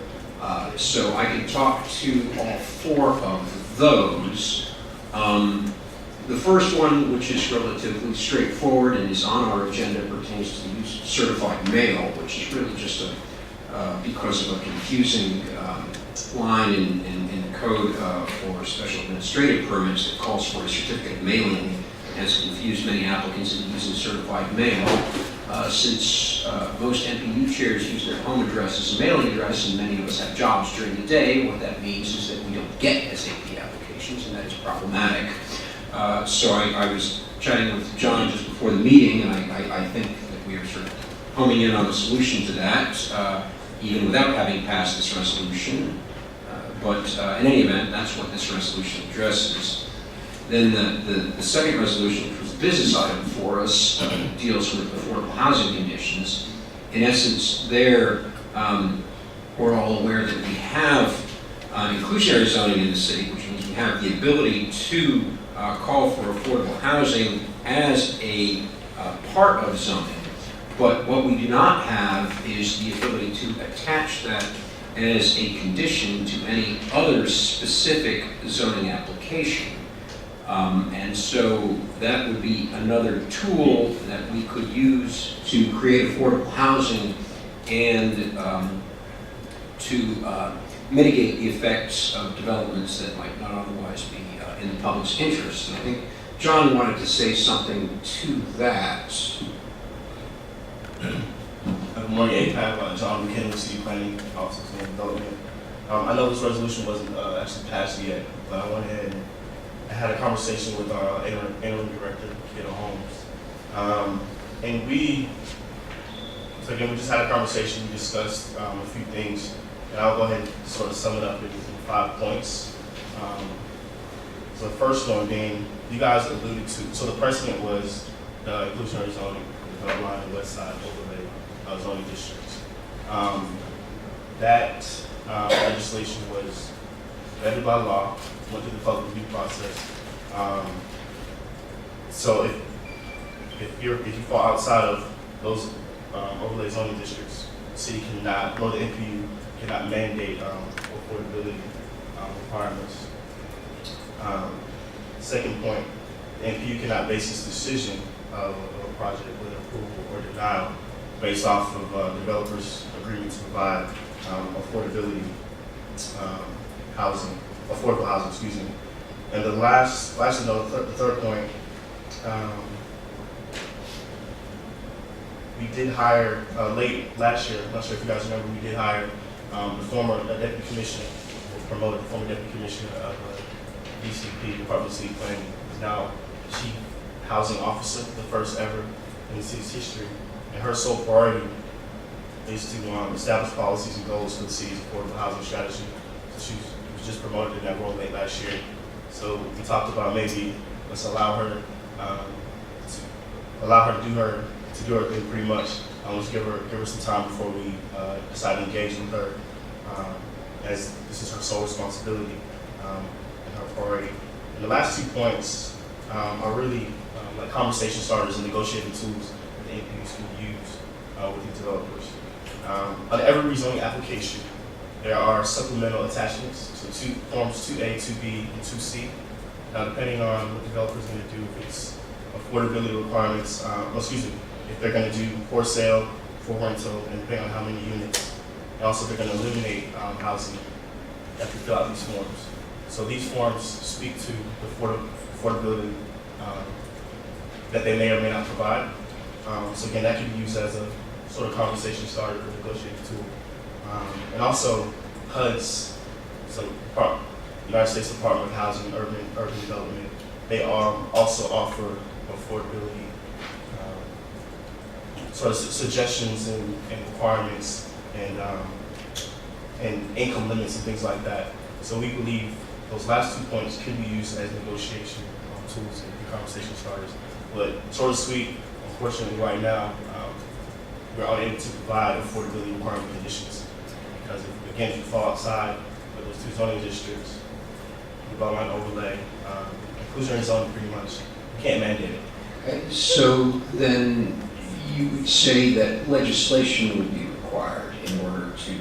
Speaker 9: So I can talk to all four of those. The first one, which is relatively straightforward and is on our agenda, pertains to the use of certified mail, which is really just because of a confusing line in the code for special administrative permits that calls for a certificate of mailing, and has confused many applicants in using certified mail. Since most MPU chairs use their home address as a mailing address, and many of us have jobs during the day, what that means is that we don't get SAP applications, and that is problematic. So I was chatting with John just before the meeting, and I think that we are sort of homing in on a solution to that, even without having passed this resolution. But in any event, that's what this resolution addresses. Then the second resolution, which was a business item for us, deals with affordable housing conditions. In essence, there, we're all aware that we have inclusionary zoning in the city, which means we have the ability to call for affordable housing as a part of zoning. But what we do not have is the ability to attach that as a condition to any other specific zoning application. And so that would be another tool that we could use to create affordable housing and to mitigate the effects of developments that might not otherwise be in the public's interest. And I think John wanted to say something to that.
Speaker 13: Good morning, APAP. John McKinley, City Planning, Office of Development. I know this resolution wasn't actually passed yet, but I went ahead and I had a conversation with our interim director, Kiddo Holmes. And we just had a conversation, we discussed a few things, and I'll go ahead and sort of sum it up in 5 points. So the first one being, you guys alluded to, so the precedent was the inclusionary zoning, the line and west side overlay zoning districts. That legislation was vetted by law, went through the public review process. So if you fall outside of those overlay zoning districts, the city cannot, nor the NPU cannot mandate affordability requirements. Second point, the NPU cannot base its decision of a project with approval or denial based off of developers' agreement to provide affordable housing, excuse me. And the the third point, we did hire late last year. I'm not sure if you guys remember. We did hire the former deputy commissioner, promoted the former deputy commissioner of DCP, Department of City Planning, is now chief housing officer, the first ever in the city's history. And her sole priority is to establish policies and goals for the city's affordable housing strategy. So she was just promoted in that role late last year. So we talked about maybe let's allow her to do her thing pretty much. Let's give her some time before we decide to engage with her, as this is her sole responsibility and her priority. And the last 2 points are really like conversation starters and negotiating tools that the NPUs can use with these developers. On every rezoning application, there are supplemental attachments, so forms 2A, 2B, and 2C. Now, depending on what the developer is going to do, if it's affordability requirements, if they're going to do for sale, for rental, and depending on how many units. And also, they're going to eliminate housing. You have to fill out these forms. So these forms speak to the affordability that they may or may not provide. So again, that can be used as a sort of conversation starter or negotiating tool. And also, HUDs, so United States Department of Housing and Urban Development, they also offer affordability sort of suggestions and requirements and income limits and things like that. So we believe those last 2 points can be used as negotiation tools and conversation starters. But short and sweet, unfortunately right now, we're unable to provide affordability requirement conditions. Because if you fall outside of those 2 zoning districts, development overlay, inclusionary zoning pretty much, you can't mandate it.
Speaker 9: Okay, so then you would say that legislation would be required in order to...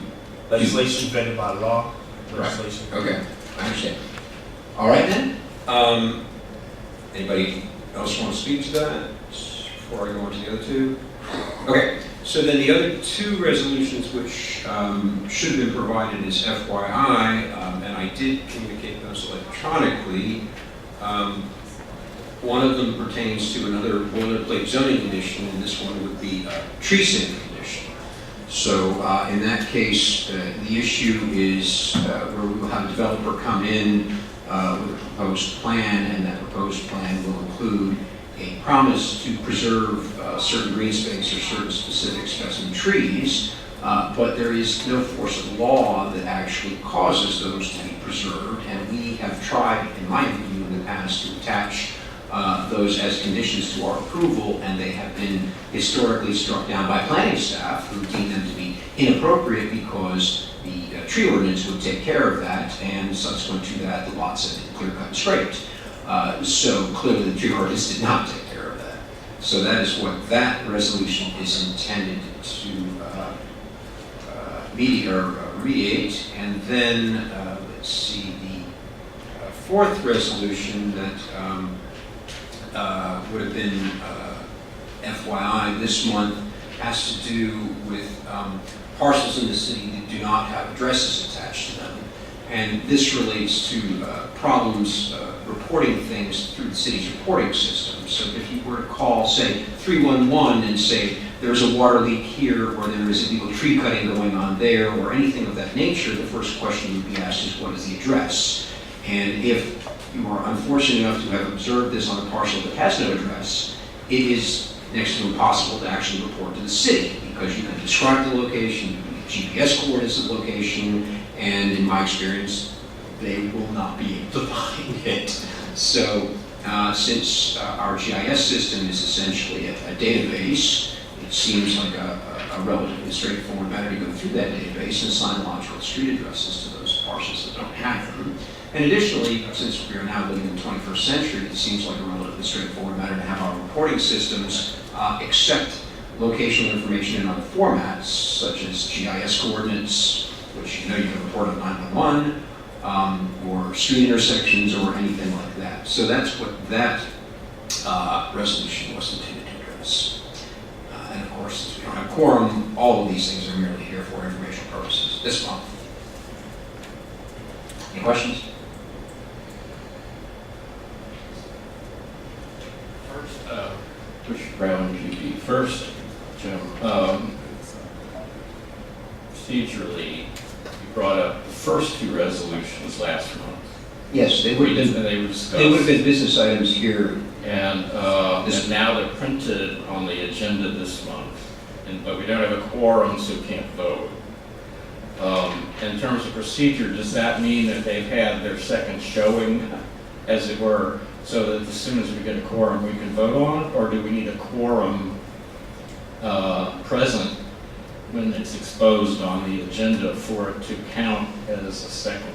Speaker 13: Legislation vetted by law,
Speaker 9: Right.
Speaker 13: legislation.
Speaker 9: Okay, I understand. All right then. Anybody else want to speak to that before I go on to the other 2? Okay, so then the other 2 resolutions which should have been provided as FYI, and I did communicate those electronically. One of them pertains to another boilerplate zoning condition, and this one would be a tree saving condition. So in that case, the issue is where we will have a developer come in with a proposed plan, and that proposed plan will include a promise to preserve certain green space or certain specific specimen trees, but there is no force of law that actually causes those to be preserved, and we have tried, in my view, in the past to attach those as conditions to our approval, and they have been historically struck down by planning staff who deem them to be inappropriate because the tree ordinance would take care of that, and subsequent to that, the lots have been clear-cut and scraped. So clearly the tree ordinance did not take care of that. So that is what that resolution is intended to mediate. And then, let's see, the 4th resolution that would have been FYI this month has to do with parcels in the city that do not have addresses attached to them. And this relates to problems reporting things through the city's reporting system. So if you were to call, say, 311 and say there's a water leak here, or there is illegal tree cutting going on there, or anything of that nature, the first question you'd be asked is, what is the address? And if you are unfortunate enough to have observed this on a parcel that has no address, it is next to impossible to actually report to the city, because you can describe the location, you can GPS coordinates of the location, and in my experience, they will not be able to find it. So since our GIS system is essentially a database, it seems like a relatively straightforward matter to go through that database and assign logical street addresses to those parcels that don't have them. And additionally, since we are now living in the 21st century, it seems like a relatively straightforward matter to have our reporting systems accept locational information in other formats, such as GIS coordinates, which you know you can report on 911, or street intersections, or anything like that. So that's what that resolution was intended to address. And of course, since we don't have quorum, all of these things are merely here for informational purposes this month. Any questions?
Speaker 3: First, Commissioner Brown, GP. First, Jim, procedurally, you brought up the first two resolutions last month.
Speaker 9: Yes, they would have been.
Speaker 3: They were discussed.
Speaker 9: They would have been business items here.
Speaker 3: And now they're printed on the agenda this month, but we don't have a quorum, so we can't vote. In terms of procedure, does that mean that they've had their second showing, as it were, so that as soon as we get a quorum, we can vote on it? Or do we need a quorum present when it's exposed on the agenda for it to count as a second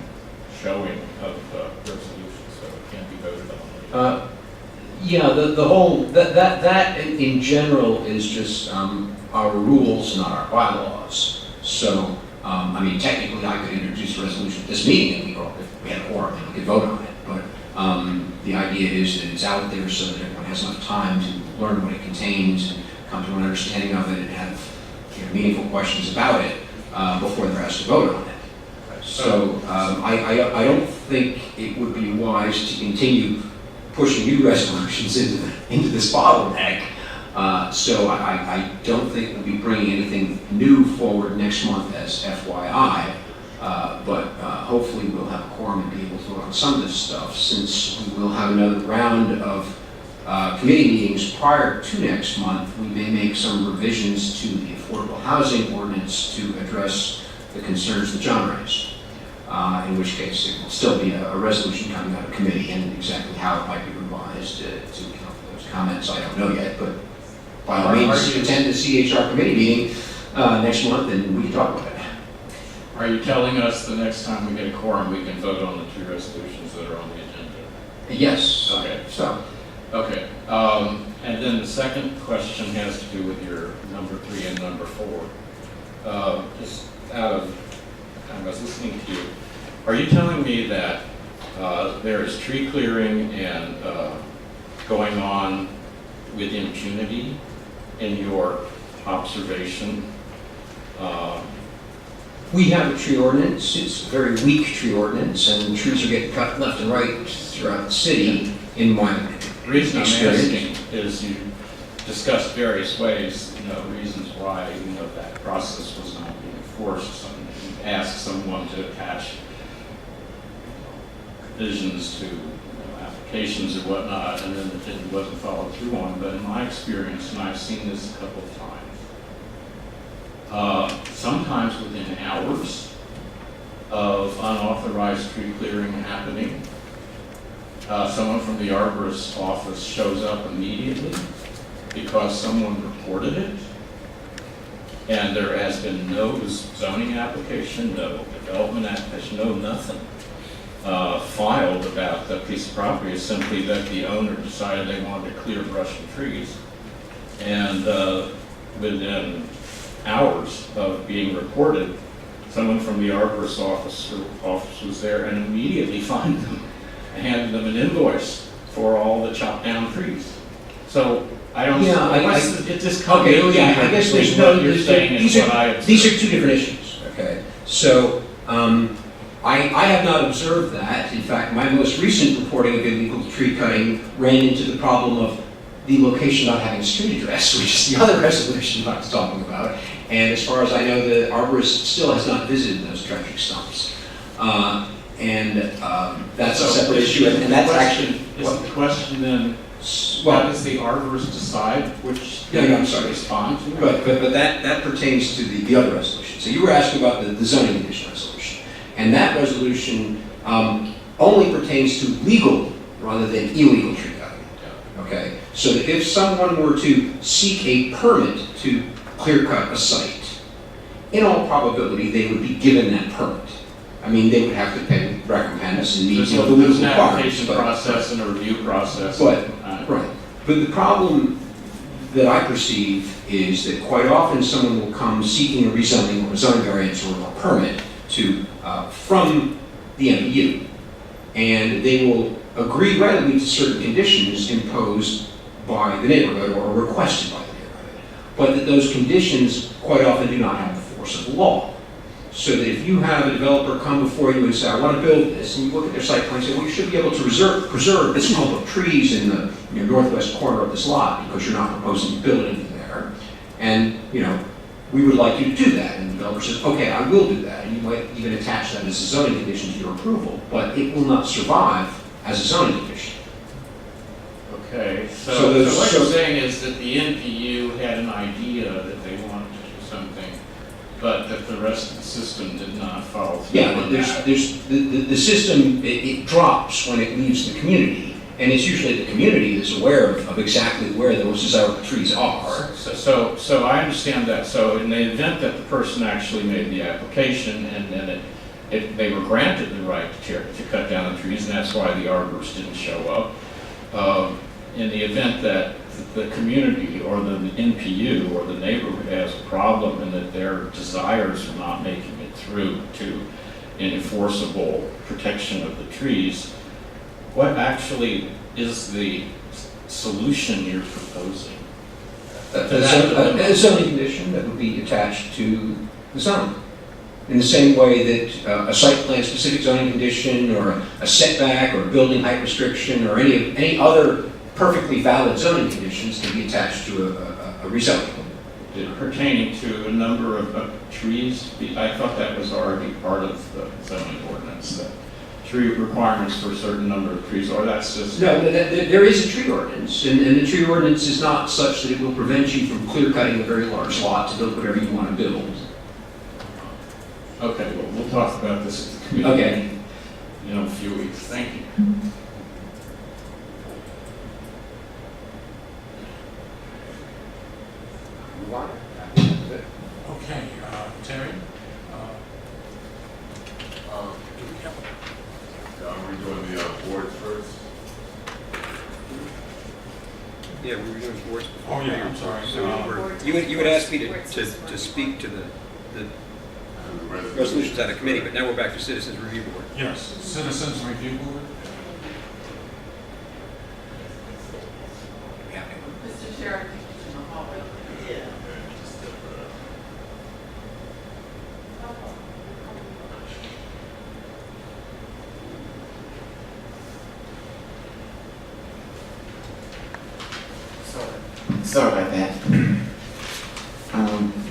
Speaker 3: showing of resolution, so it can't be voted on?
Speaker 9: Yeah, the whole, that in general is just our rules, not our bylaws. So, I mean, technically I could introduce a resolution at this meeting and if we had a quorum and we could vote on it. But the idea is that it's out there so that everyone has enough time to learn what it contains and come to an understanding of it and have meaningful questions about it before they're asked to vote on it. So I don't think it would be wise to continue pushing new resolutions into this bottleneck. So I don't think we'll be bringing anything new forward next month as FYI, but hopefully we'll have a quorum and be able to vote on some of this stuff, since we will have another round of committee meetings prior to next month. We may make some revisions to the affordable housing ordinance to address the concerns that John raised. In which case it will still be a resolution coming out of committee, and exactly how it might be revised to account for those comments, I don't know yet, but by all means, attend the CHR committee meeting next month and we can talk about it.
Speaker 3: Are you telling us the next time we get a quorum, we can vote on the two resolutions that are on the agenda?
Speaker 9: Yes.
Speaker 3: Okay.
Speaker 9: So.
Speaker 3: Okay. And then the second question has to do with your number 3 and number 4. Just out of, I was listening to you. Are you telling me that there is tree clearing and going on with impunity in your observation?
Speaker 9: We have a tree ordinance. It's a very weak tree ordinance, and trees are getting cut left and right throughout the city, in my
Speaker 3: The reason I'm
Speaker 9: experience.
Speaker 3: asking is you discussed various ways, reasons why, that process was not being enforced. You asked someone to attach provisions to applications or whatnot, and then it wasn't followed through on. But in my experience, and I've seen this a couple of times, sometimes within hours of unauthorized tree clearing happening, someone from the arborist's office shows up immediately because someone reported it, and there has been no zoning application, no development application, no nothing filed about that piece of property. It's simply that the owner decided they wanted to clear brush and trees, and within hours of being reported, someone from the arborist's office was there and immediately fined them and handed them an invoice for all the chopped down trees. So I don't. It just comes.
Speaker 9: Okay. Yeah. I guess there's no.
Speaker 3: What you're saying is what I observed.
Speaker 9: These are two different issues. Okay. So I have not observed that. In fact, my most recent reporting of illegal tree cutting ran into the problem of the location not having a street address, which is the other resolution I was talking about. And as far as I know, the arborist still has not visited those tragic stumps. That's a separate issue, and that's actually...
Speaker 3: Is the question then, how does the arborist decide which things to respond to?
Speaker 9: But that pertains to the other resolution. So you were asking about the zoning condition resolution. And that resolution only pertains to legal rather than illegal tree cutting. Okay? So that if someone were to seek a permit to clear cut a site, in all probability they would be given that permit. I mean, they would have to pay recompense and meet
Speaker 3: There's
Speaker 9: the
Speaker 3: an
Speaker 9: legal
Speaker 3: application
Speaker 9: requirements. But,
Speaker 3: process and a review process.
Speaker 9: right. But the problem that I perceive is that quite often someone will come seeking a rezoning or a zoning variance or a permit from the MPU. And they will agree readily to certain conditions imposed by the neighborhood or requested by the neighborhood. But that those conditions quite often do not have the force of law. So that if you have a developer come before you and say, I want to build this, and you look at their site plan and say, well, you should be able to preserve this clump of trees in the northwest corner of this lot because you're not proposing to build anything there. And, we would like you to do that. And the developer says, okay, I will do that. And you might even attach that as a zoning condition to your approval, but it will not survive as a zoning condition.
Speaker 3: Okay,
Speaker 9: So
Speaker 3: so
Speaker 9: those-
Speaker 3: what
Speaker 9: so-
Speaker 3: you're saying is that the NPU had an idea that they wanted to do something, but that the rest of the system did not follow through
Speaker 9: Yeah,
Speaker 3: on that.
Speaker 9: the system, it drops when it leaves the community. And it's usually the community that's aware of exactly where those desirable trees are.
Speaker 3: So I understand that. So in the event that the person actually made the application and then they were granted the right to cut down the trees, and that's why the arborist didn't show up. In the event that the community or the NPU or the neighborhood has a problem and that their desires are not making it through to an enforceable protection of the trees, what actually is the solution you're proposing?
Speaker 9: A zoning condition that would be attached to the zone. In the same way that a site plan specific zoning condition or a setback or a building height restriction or any other perfectly valid zoning conditions can be attached to a rezoning.
Speaker 3: Pertaining to a number of trees, I thought that was already part of the zoning ordinance, that tree requirements for a certain number of trees, or that's just...
Speaker 9: No, there is a tree ordinance, and the tree ordinance is not such that it will prevent you from clear cutting a very large lot to build whatever you want to build.
Speaker 3: Okay, well, we'll talk about this at the committee
Speaker 9: Okay.
Speaker 3: in a few weeks. Thank you.
Speaker 5: Okay, Terry? Do we have
Speaker 14: Are we doing the boards first?
Speaker 15: Yeah, we were doing boards before.
Speaker 5: Oh, yeah, I'm sorry.
Speaker 15: So you would ask me to speak to the resolutions out of committee, but now we're back to Citizens Review Board.
Speaker 5: Yes, Citizens Review Board?
Speaker 8: Mr. Chair, in the hallway.
Speaker 11: Sorry about that.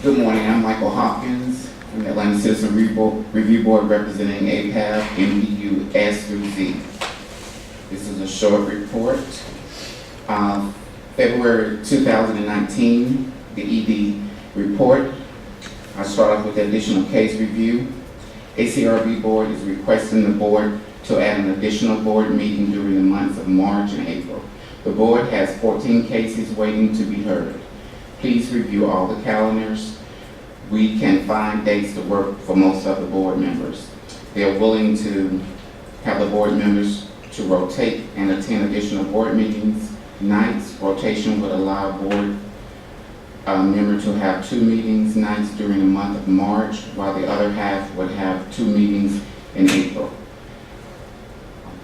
Speaker 11: Good morning, I'm Michael Hopkins from the Atlanta Citizen Review Board representing APAB, MPU, S through Z. This is a short report. February 2019, the ED report. I start off with the additional case review. ACRB board is requesting the board to add an additional board meeting during the months of March and April. The board has 14 cases waiting to be heard. Please review all the calendars. We can find dates to work for most of the board members. They are willing to have the board members to rotate and attend additional board meetings. Nights, rotation would allow board member to have 2 meetings nights during the month of March, while the other half would have 2 meetings in April.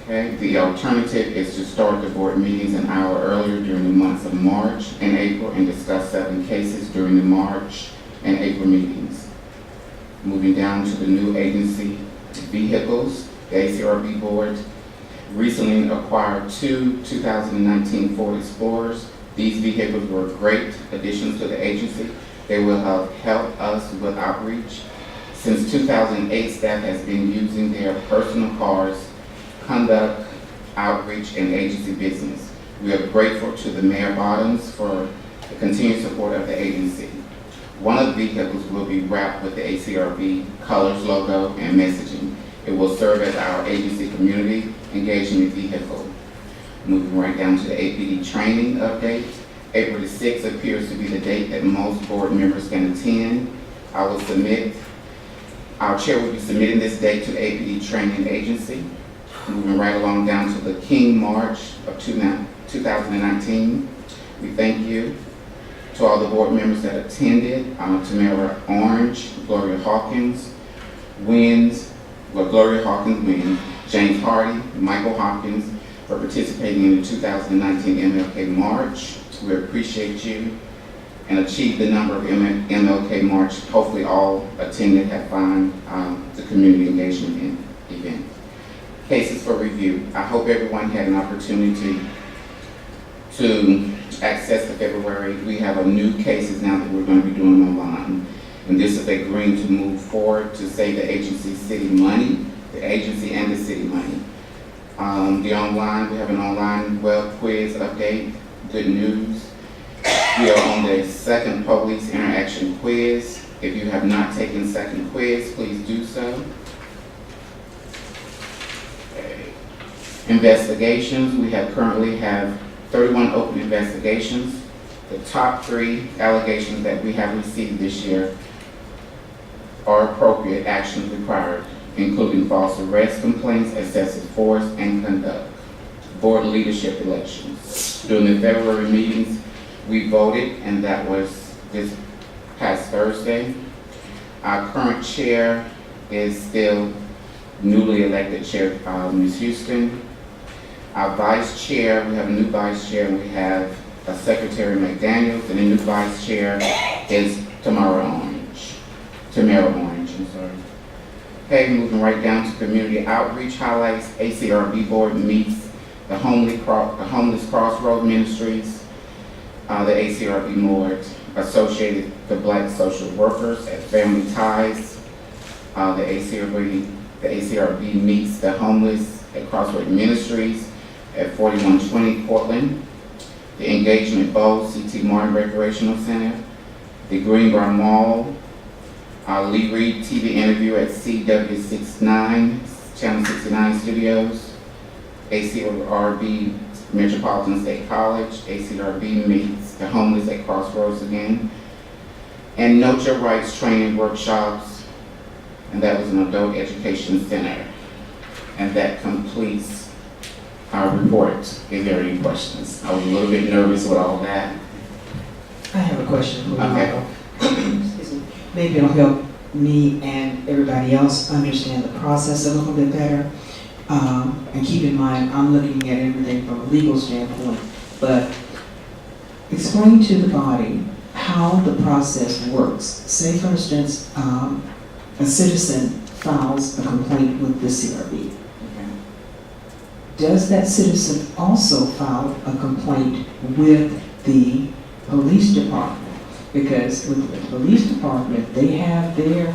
Speaker 11: Okay, the alternative is to start the board meetings an hour earlier during the months of March and April and discuss 7 cases during the March and April meetings. Moving down to the new agency vehicles, the ACRB board recently acquired 2 2019 Ford Explorers. These vehicles were great additions to the agency. They will have helped us with outreach. Since 2008, staff has been using their personal cars conduct outreach and agency business. We are grateful to the Mayor Bottoms for the continued support of the agency. One of the vehicles will be wrapped with the ACRB colors, logo, and messaging. It will serve as our agency community engagement vehicle. Moving right down to the APD training update. April the 6th appears to be the date that most board members can attend. I will submit Our chair will be submitting this date to the APD Training Agency. Moving right along down to the King March of 2019. We thank you to all the board members that attended, Tamara Orange, Gloria Hawkins, Gloria Hawkins wins, James Hardy, Michael Hopkins for participating in the 2019 MLK March. We appreciate you and achieved the number of MLK March. Hopefully all attended have found the community engagement event. Cases for review. I hope everyone had an opportunity to access the February. We have a new cases now that we're going to be doing online. And this is a green to move forward to save the agency city money, the agency and the city money. We have an online web quiz update. Good news. We are on the second police interaction quiz. If you have not taken second quiz, please do so. Okay. Investigations. We currently have 31 open investigations. The top 3 allegations that we have received this year are appropriate actions required, including false arrest complaints, excessive force, and conduct. Board leadership elections. During the February meetings, we voted, and that was this past Thursday. Our current chair is still newly elected chair, Ms. Houston. Our vice chair, we have a new vice chair, and we have a Secretary McDaniels, and the new vice chair is Tamara Orange, I'm sorry. Okay, moving right down to community outreach highlights. ACRB board meets the Homeless Crossroad Ministries, the ACRB board associated the Black social workers at Family Ties. The ACRB meets the homeless at Crossroad Ministries at 4120 Portland. The Engagement Bowl, C.T. Martin Recreational Center. The Greenbrier Mall. Lee Reed TV interview at CW69, Channel 69 Studios. ACRB Metropolitan State College. ACRB meets the homeless at Crossroads again. And Note Your Rights training workshops, and that was an adult education center. And that completes our report. Is there any questions? I was a little bit nervous with all that.
Speaker 10: I have a question for you.
Speaker 11: Okay.
Speaker 10: Excuse me. Maybe it'll help me and everybody else understand the process a little bit better. And keep in mind, I'm looking at everything from a legal standpoint, but explain to the body how the process works. Say, for instance, a citizen files a complaint with the CRB. Does that citizen also file a complaint with the police department? Because with the police department, they have their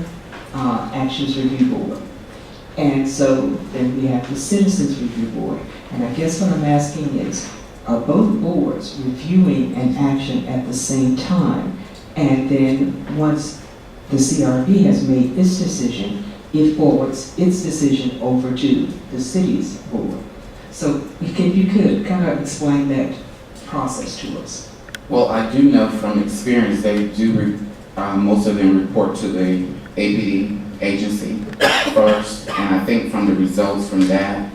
Speaker 10: actions review board. And so then we have the citizens review board. And I guess what I'm asking is, are both boards reviewing an action at the same time? And then once the CRB has made its decision, it forwards its decision over to the city's board. So if you could kind of explain that process to us.
Speaker 11: Well, I do know from experience they do, most of them report to the APD agency first, and I think from the results from that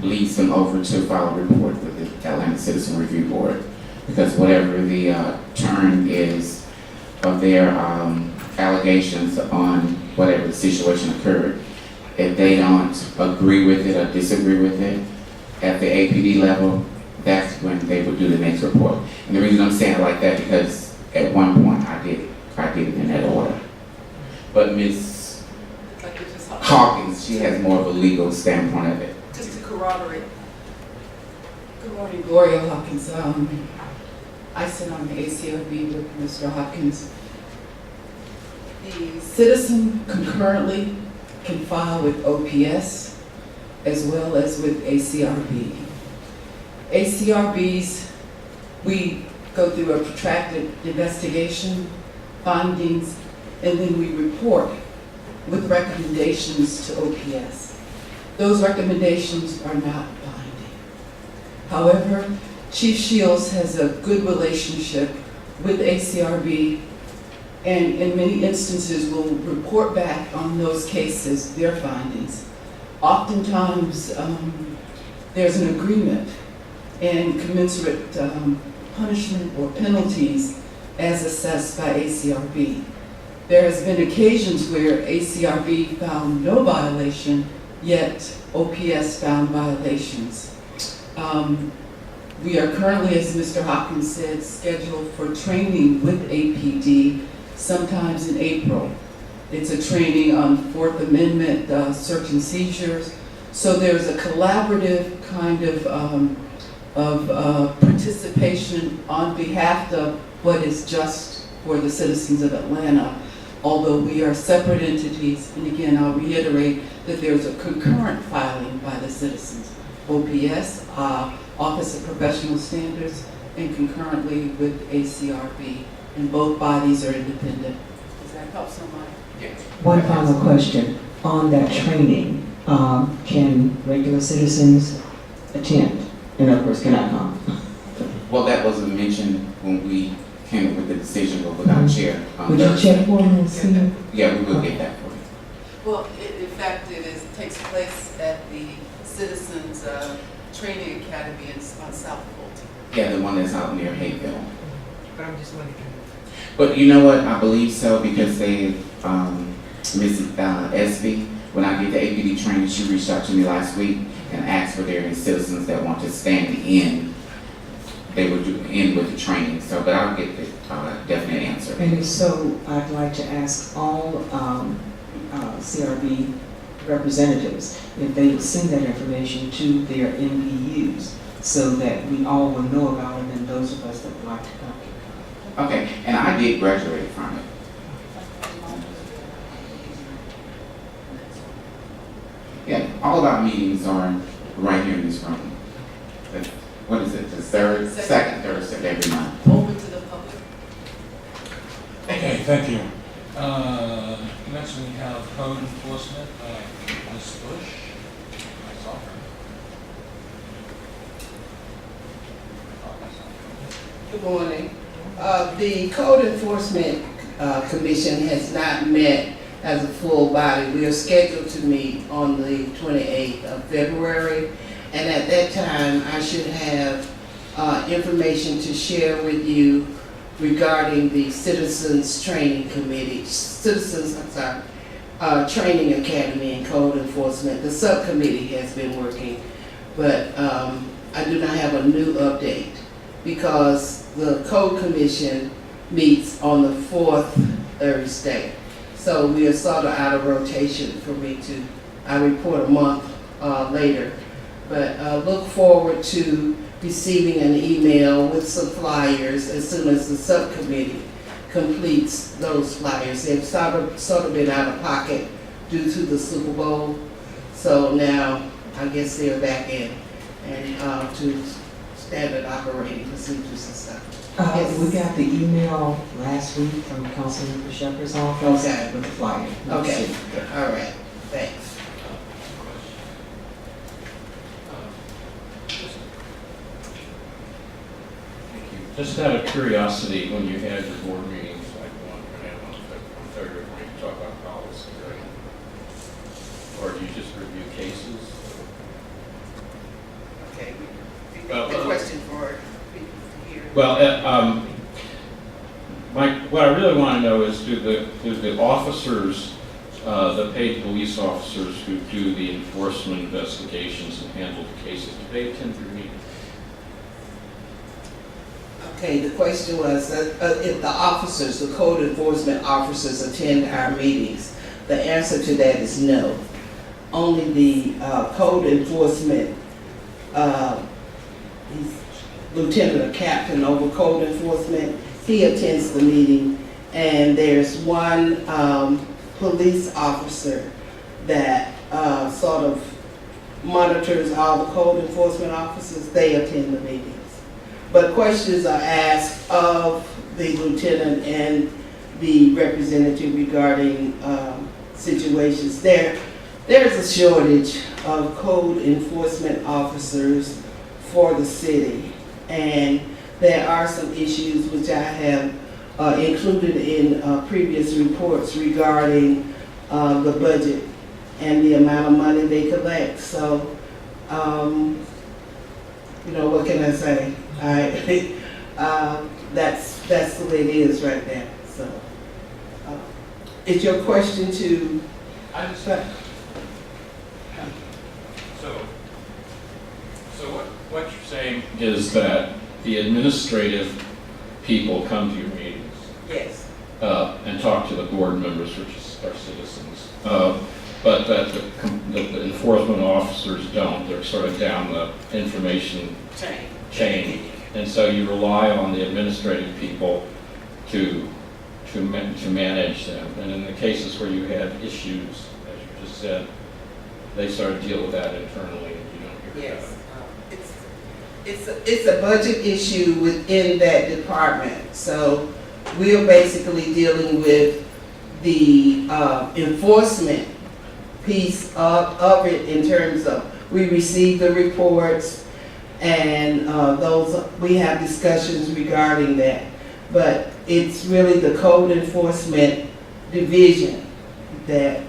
Speaker 11: leads them over to file a report with the Atlanta Citizen Review Board, because whatever the turn is of their allegations on whatever the situation occurred, if they don't agree with it or disagree with it at the APD level, that's when they would do the next report. And the reason I'm saying it like that, because at one point I did it in that order. But Ms. Hawkins, she has more of a legal standpoint of it.
Speaker 8: Just to corroborate. Good morning, Gloria Hawkins. I sit on the ACRB with Mr. Hopkins. The citizen concurrently can file with OPS as well as with ACRB. ACRBs, we go through a protracted investigation, findings, and then we report with recommendations to OPS. Those recommendations are not binding. However, Chief Shields has a good relationship with ACRB and in many instances will report back on those cases, their findings. Oftentimes, there's an agreement and commensurate punishment or penalties as assessed by ACRB. There has been occasions where ACRB found no violation, yet OPS found violations. We are currently, as Mr. Hopkins said, scheduled for training with APD sometimes in April. It's a training on Fourth Amendment search and seizures. So there's a collaborative kind of participation on behalf of what is just for the citizens of Atlanta, although we are separate entities. And again, I'll reiterate that there's a concurrent filing by the citizens. OPS, Office of Professional Standards, and concurrently with ACRB. And both bodies are independent. Does that help somebody? Yeah.
Speaker 10: One final question. On that training, can regular citizens attend? In other words, can I come?
Speaker 11: Well, that wasn't mentioned when we came up with the decision with our chair.
Speaker 10: Would you check for me and see?
Speaker 11: Yeah, we will get that for you.
Speaker 8: Well, in fact, takes place at the Citizens Training Academy on South Fulton.
Speaker 11: Yeah, the one that's out near Hayville.
Speaker 10: But I'm just wondering.
Speaker 11: But you know what? I believe so because they, Mrs. Espy, when I did the APD training, she reached out to me last week and asked for there any citizens that want to stand in. They would do in with the training. So, but I'll get the definite answer.
Speaker 10: And if so, I'd like to ask all CRB representatives if they would send that information to their MPUs so that we all will know about it and those of us that would like to come can come.
Speaker 11: Okay, and I did graduate from it. Yeah, all of our meetings are right here in this room. What is it, the second Thursday of every month?
Speaker 8: Open to the public.
Speaker 5: Okay, thank you. Next we have code enforcement, Ms. Bush. I saw her.
Speaker 16: Good morning. The Code Enforcement Commission has not met as a full body. We are scheduled to meet on the 28th of February, and at that time I should have information to share with you regarding the Citizens Training Committee, Training Academy and Code Enforcement. The subcommittee has been working, but I do not have a new update because the Code Commission meets on the fourth Thursday. So we are sort of out of rotation for me to, I report a month later. But look forward to receiving an email with some flyers as soon as the subcommittee completes those flyers. They've sort of been out of pocket due to the Super Bowl. So now I guess they're back in and to standard operating procedures and stuff. Yes.
Speaker 10: We got the email last week from Councilman Shepherd's office with the flyer.
Speaker 16: Okay, all right, thanks.
Speaker 3: Just out of curiosity, when you had your board meetings, like the one we had on February, when you talk about policy, right? Or do you just review cases?
Speaker 16: Okay, the question for here.
Speaker 3: Well, what I really want to know is do the officers, the paid police officers who do the enforcement investigations and handle the cases, do they attend your meetings?
Speaker 16: Okay, the question was if the officers, the code enforcement officers attend our meetings. The answer to that is no. Only the code enforcement, he's lieutenant or captain over code enforcement, he attends the meeting, and there's one police officer that sort of monitors all the code enforcement officers. They attend the meetings. But questions are asked of the lieutenant and the representative regarding situations. There's a shortage of code enforcement officers for the city, and there are some issues which I have included in previous reports regarding the budget and the amount of money they collect. So, you know, what can I say? That's the way it is right now. So, is your question to?
Speaker 3: I just. So what you're saying is that the administrative people come to your meetings
Speaker 16: Yes.
Speaker 3: and talk to the board members, which are citizens, but that the enforcement officers don't. They're sort of down the information chain, and so you rely on the administrative people to manage them. And in the cases where you had issues, as you just said, they sort of deal with that internally, and you don't hear about it.
Speaker 16: It's a budget issue within that department. So we're basically dealing with the enforcement piece of it in terms of we receive the reports and those we have discussions regarding that. But it's really the code enforcement division that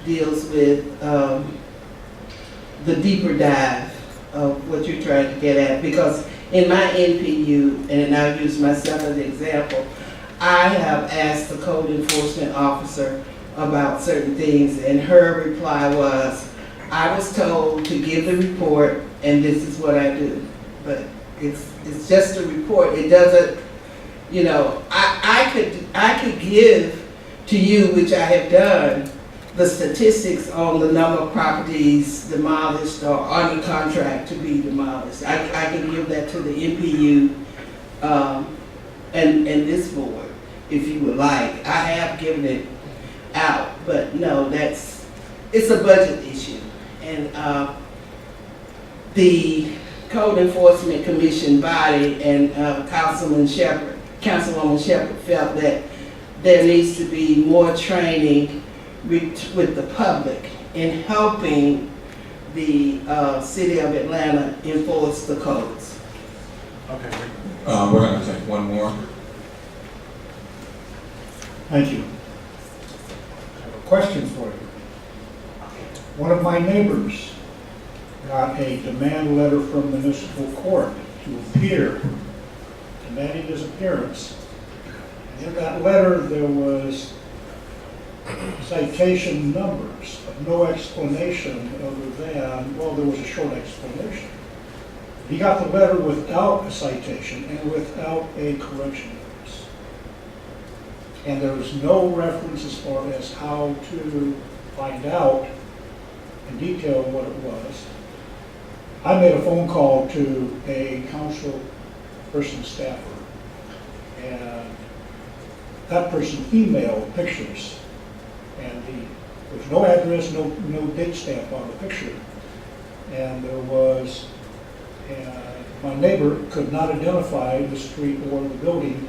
Speaker 16: deals with the deeper dive of what you're trying to get at. Because in my NPU, and I'll use myself as an example, I have asked the code enforcement officer about certain things, and her reply was, I was told to give the report, and this is what I do. But it's just a report. It doesn't, you know, I could give to you, which I have done, the statistics on the number of properties demolished or under contract to be demolished. I can give that to the NPU and this board if you would like. I have given it out, but no, it's a budget issue. And the Code Enforcement Commission body and Councilwoman Shepherd felt that there needs to be more training with the public in helping the city of Atlanta enforce the codes.
Speaker 1: Okay, we're going to take one more.
Speaker 6: Thank you. I have a question for you. One of my neighbors got a demand letter from municipal court to appear, demanding his appearance. And in that letter, there was citation numbers, but no explanation other than, well, there was a short explanation. He got the letter without a citation and without a correction notice. And there was no reference as far as how to find out in detail what it was. I made a phone call to a council person staffer, and that person emailed pictures, and there was no address, no date stamp on the picture. And there was, my neighbor could not identify the street or the building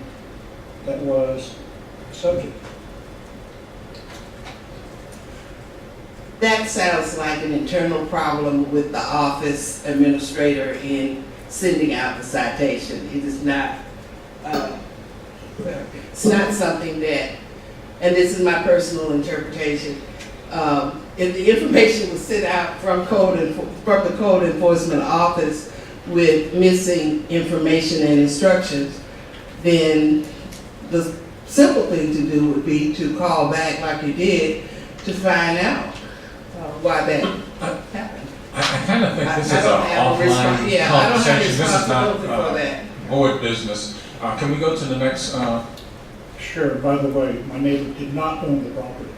Speaker 6: that was subject.
Speaker 16: That sounds like an internal problem with the office administrator in sending out the citation. It is not, it's not something that, and this is my personal interpretation, if the information was sent out from the Code Enforcement Office with missing information and instructions, then the simple thing to do would be to call back like you did to find out why that happened.
Speaker 1: I kind of think this is an offline conversation. This is not board business. Can we go to the next?
Speaker 6: Sure. By the way, my neighbor did not own the property.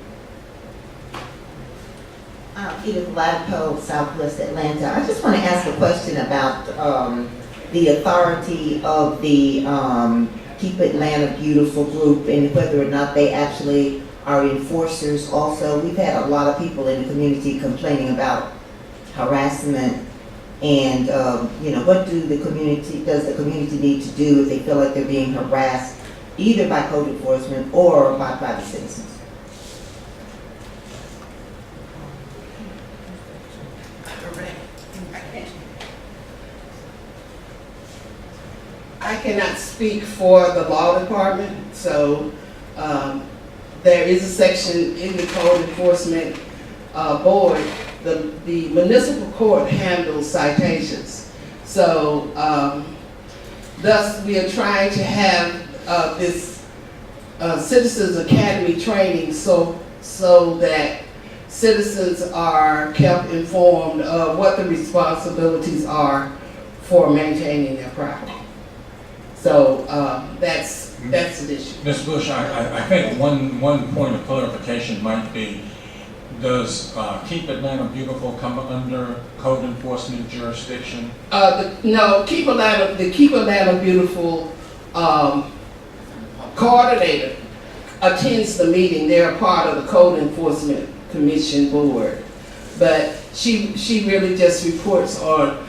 Speaker 17: Edith Ladpo, Southwest Atlanta. I just want to ask a question about the authority of the Keep Atlanta Beautiful group and whether or not they actually are enforcers also. We've had a lot of people in the community complaining about harassment and, you know, what does the community need to do if they feel like they're being harassed either by code enforcement or by private citizens?
Speaker 16: I cannot speak for the law department, so there is a section in the code enforcement board. The municipal court handles citations. So thus we are trying to have this Citizens Academy training so that citizens are kept informed of what the responsibilities are for maintaining their property. So that's an issue.
Speaker 5: Ms. Bush, I think one point of clarification might be, does Keep Atlanta Beautiful come under code enforcement jurisdiction?
Speaker 16: No, the Keep Atlanta Beautiful coordinator attends the meeting. They're a part of the Code Enforcement Commission board. But she really just reports on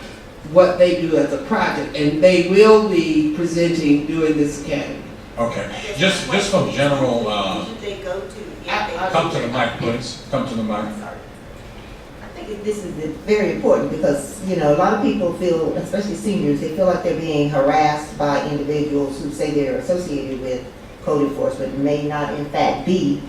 Speaker 16: what they do as a project, and they will be presenting during this academy.
Speaker 5: Okay, just from general,
Speaker 17: Should they go to?
Speaker 5: come to the mic, please, come to the mic.
Speaker 17: I think this is very important because, you know, a lot of people feel, especially seniors, they feel like they're being harassed by individuals who say they're associated with code enforcement and may not in fact be.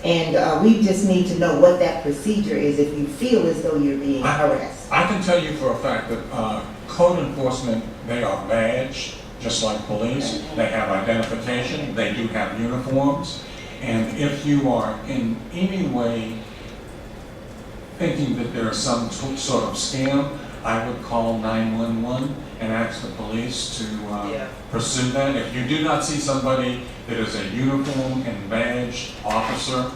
Speaker 17: And we just need to know what that procedure is if you feel as though you're being harassed.
Speaker 5: I can tell you for a fact that code enforcement, they are badged, just like police. They have identification, they do have uniforms. And if you are in any way thinking that there's some sort of scam, I would call 911 and ask the police to pursue that. If you do not see somebody that is a uniform and badged officer,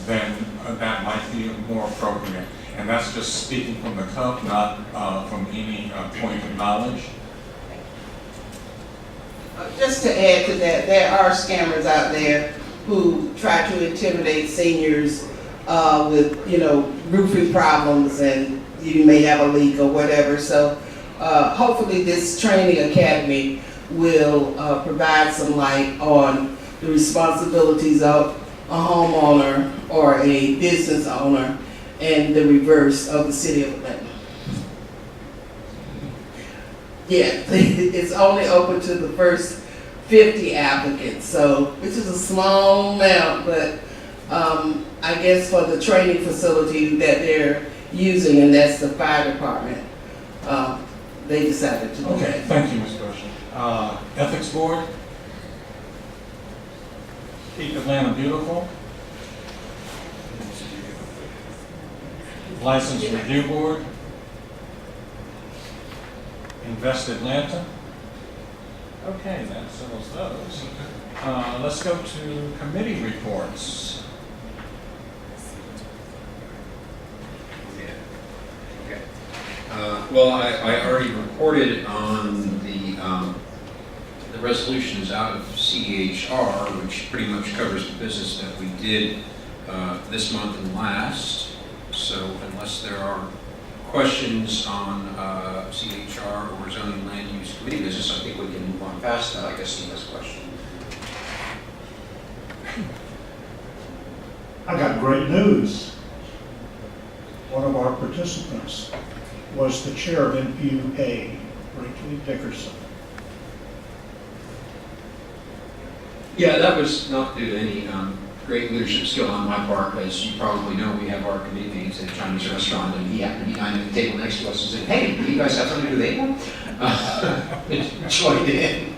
Speaker 5: then that might be more appropriate. And that's just speaking from the cup, not from any point of knowledge.
Speaker 16: Just to add to that, there are scammers out there who try to intimidate seniors with, you know, roofing problems, and you may have a leak or whatever. So hopefully this training academy will provide some light on the responsibilities of a homeowner or a business owner and the reverse of the city of Atlanta. Yeah, it's only open to the first 50 applicants, so which is a small amount, but I guess for the training facility that they're using, and that's the fire department, they decided to do that.
Speaker 5: Okay, thank you, Ms. Gershon. Ethics Board? Keep Atlanta Beautiful? License Review Board? Invest Atlanta? Okay, that settles those. Let's go to committee reports.
Speaker 15: Well, I already reported on the resolutions out of CHR, which pretty much covers the business that we did this month and last. So unless there are questions on CHR or zoning land use committee business, I think we can move on past that, I guess, the next question.
Speaker 6: I got great news. One of our participants was the chair of NPUA, Brinkley Dickerson.
Speaker 15: Yeah, that was not due to any great leadership skill on my part. As you probably know, we have our committee meetings at a Chinese restaurant, and he happened to be behind the table next to us and said, "Hey, do you guys have something to do with April?" Joined in.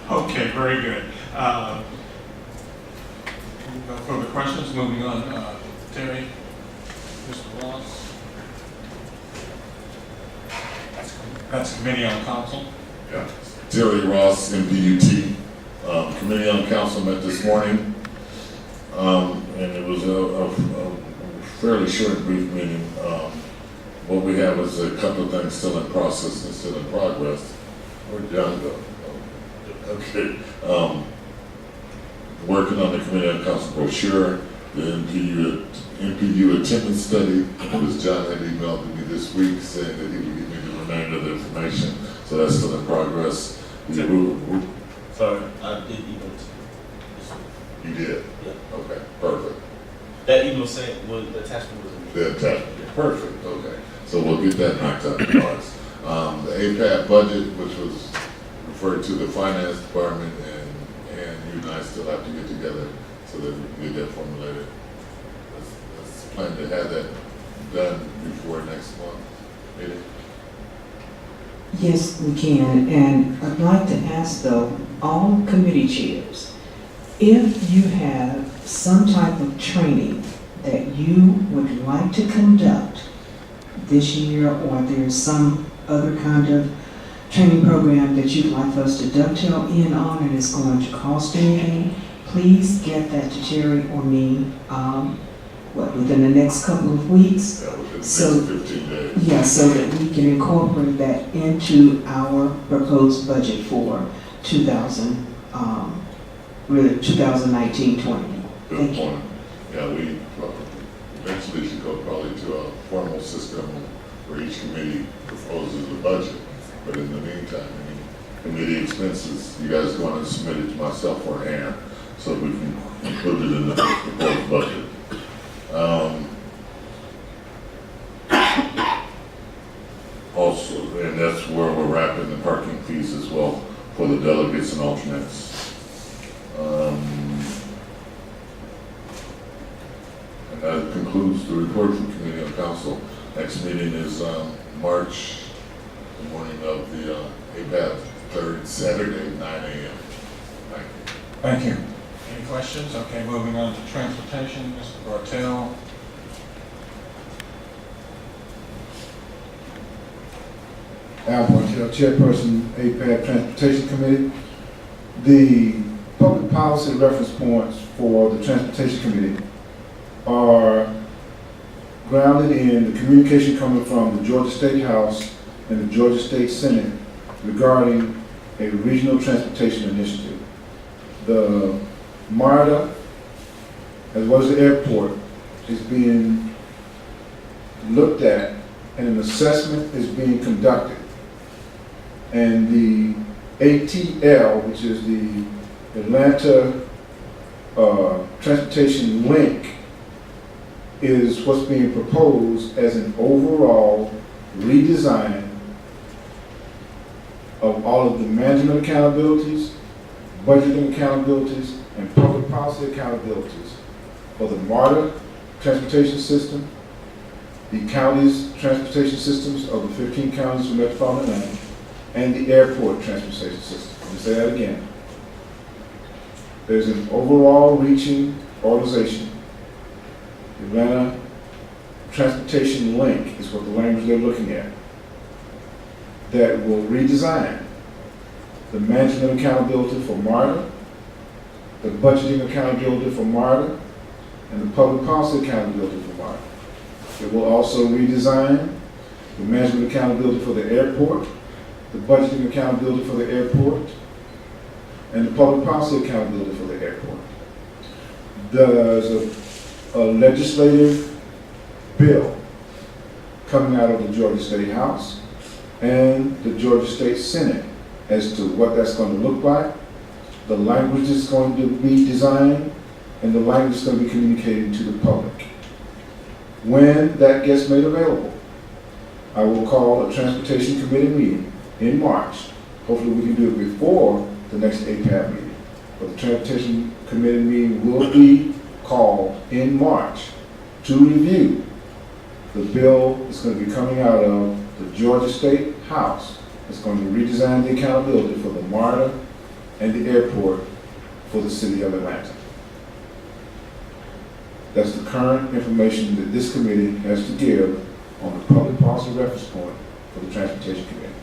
Speaker 5: Okay, very good. No further questions, moving on. Terry, Mr. Ross. That's Committee on Council.
Speaker 14: Yeah. Terry Ross, MPUT. Committee on Council met this morning, and it was a fairly short, brief meeting. What we have is a couple of things still in process and still in progress. Where'd John go? Okay. Working on the Committee on Council brochure, the NPU attendance study, which John had emailed to me this week saying that he would give me the remainder of the information. So that's still in progress.
Speaker 13: Sorry, I did email it to you.
Speaker 14: You did?
Speaker 13: Yeah.
Speaker 14: Okay, perfect.
Speaker 13: That email saying, well, the attachment was in
Speaker 14: The attachment, perfect, okay. So we'll get that knocked out in parts. The APAP budget, which was refer to the finance department, and you and I still have to get together so that we can get that formulated. Let's plan to have that done before next month meeting.
Speaker 10: Yes, we can, and I'd like to ask though, all committee chairs, if you have some type of training that you would like to conduct this year, or there's some other kind of training program that you'd like for us to dovetail in on and it's going to cost anything, please get that to Terry or me, within the next couple of weeks.
Speaker 14: Yeah, within the
Speaker 10: So,
Speaker 14: next 15 days.
Speaker 10: Yeah, so that we can incorporate that into our proposed budget for 2019-20.
Speaker 14: Good
Speaker 10: Thank you.
Speaker 14: point. Yeah, we eventually should go probably to a formal system where each committee proposes a budget. But in the meantime, any committee expenses, you guys want to submit it to myself or Ann so we can include it in the proposed budget. Also, and that's where we're wrapping the parking fees as well for the delegates and alternates. And that concludes the report from Committee on Council. Next meeting is March, the morning of the APAP, third Saturday, 9 a.m. Thank you.
Speaker 1: Thank you. Any questions? Okay, moving on to transportation, Mr. Bartel.
Speaker 2: Al Bartel, Chairperson, APAP Transportation Committee. The public policy reference points for the Transportation Committee are grounded in the communication coming from the Georgia State House and the Georgia State Senate regarding a regional transportation initiative. The MARTA, as well as the airport, is being looked at and an assessment is being conducted. And the ATL, which is the Atlanta Transportation Link, is what's being proposed as an overall redesign of all of the management accountabilities, budgeting accountabilities, and public policy accountabilities for the MARTA transportation system, the county's transportation systems of the 15 counties of metropolitan Atlanta, and the airport transportation system. Let me say that again. There's an overall reaching organization. The Atlanta Transportation Link is what the language they're looking at, that will redesign the management accountability for MARTA, the budgeting accountability for MARTA, and the public policy accountability for MARTA. It will also redesign the management accountability for the airport, the budgeting accountability for the airport, and the public policy accountability for the airport. There's a legislative bill coming out of the Georgia State House and the Georgia State Senate as to what that's going to look like, the language is going to be designed, and the language is going to be communicated to the public. When that gets made available, I will call a Transportation Committee meeting in March. Hopefully we can do it before the next APAP meeting. But the Transportation Committee meeting will be called in March to review the bill that's going to be coming out of the Georgia State House. It's going to redesign the accountability for the MARTA and the airport for the city of Atlanta. That's the current information that this committee has to give on the public policy reference point for the Transportation Committee.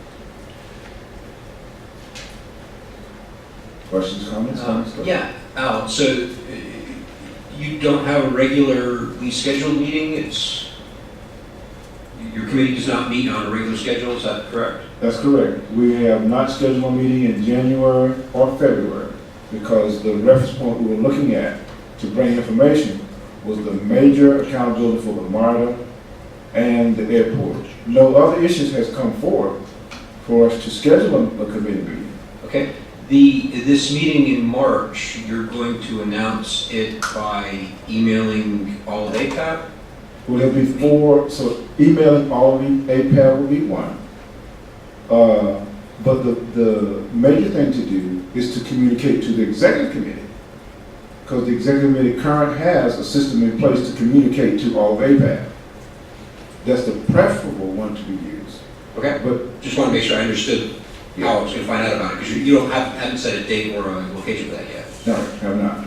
Speaker 2: Questions, comments?
Speaker 9: Yeah, Al, so you don't have a regularly scheduled meeting? Your committee does not meet on a regular schedule, is that correct?
Speaker 2: That's correct. We have not scheduled a meeting in January or February because the reference point we were looking at to bring information was the major accountability for the MARTA and the airport. No other issues has come forward for us to schedule a committee meeting.
Speaker 9: Okay. This meeting in March, you're going to announce it by emailing all of APAP?
Speaker 2: Well, there'll be four, so emailing all of the APAP will be one. But the major thing to do is to communicate to the executive committee, because the executive committee currently has a system in place to communicate to all of APAP. That's the preferable one to be used.
Speaker 15: Okay,
Speaker 2: But
Speaker 15: just want to make sure I understood how I was going to find out about it, because you don't haven't set a date or a location for that yet.
Speaker 2: no, have not.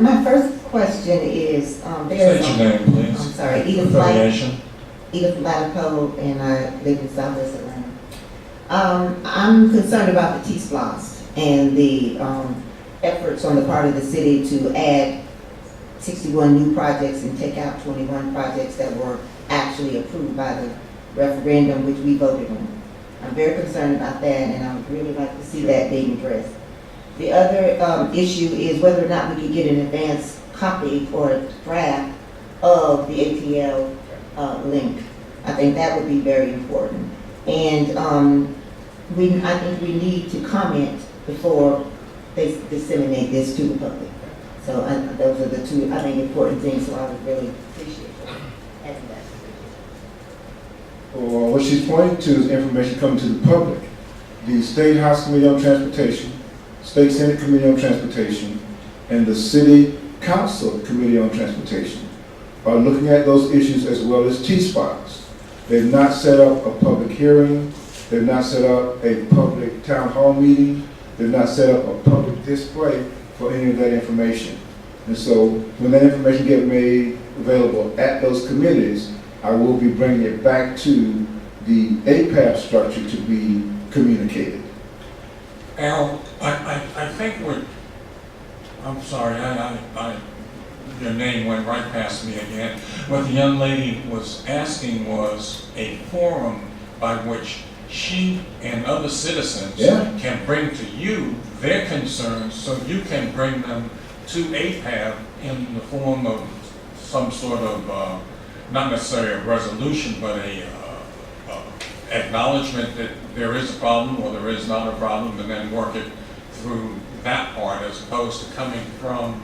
Speaker 17: My first question is, there's.
Speaker 5: State your name, please.
Speaker 17: I'm sorry, Edith Light.
Speaker 5: Affiliation.
Speaker 17: Edith Latipo, and I live in Southwest Atlanta. I'm concerned about the T-Splosh and the efforts on the part of the city to add 61 new projects and take out 21 projects that were actually approved by the referendum, which we voted on. I'm very concerned about that, and I would really like to see that being addressed. The other issue is whether or not we could get an advance copy or a draft of the ATL link. I think that would be very important. And I think we need to comment before they disseminate this to the public. So those are the two, I think, important things, so I would really appreciate having that.
Speaker 2: Well, what she's pointing to is information coming to the public. The State House Committee on Transportation, State Senate Committee on Transportation, and the City Council Committee on Transportation are looking at those issues as well as T-Spots. They've not set up a public hearing. They've not set up a public town hall meeting. They've not set up a public display for any of that information. And so when that information gets made available at those committees, I will be bringing it back to the APAP structure to be communicated.
Speaker 5: Al, I think I'm sorry, your name went right past me again. What the young lady was asking was a forum by which she and other citizens can bring to you their concerns so you can bring them to APAP in the form of some sort of, not necessarily a resolution, but a acknowledgement that there is a problem or there is not a problem, and then work it through that part as opposed to coming from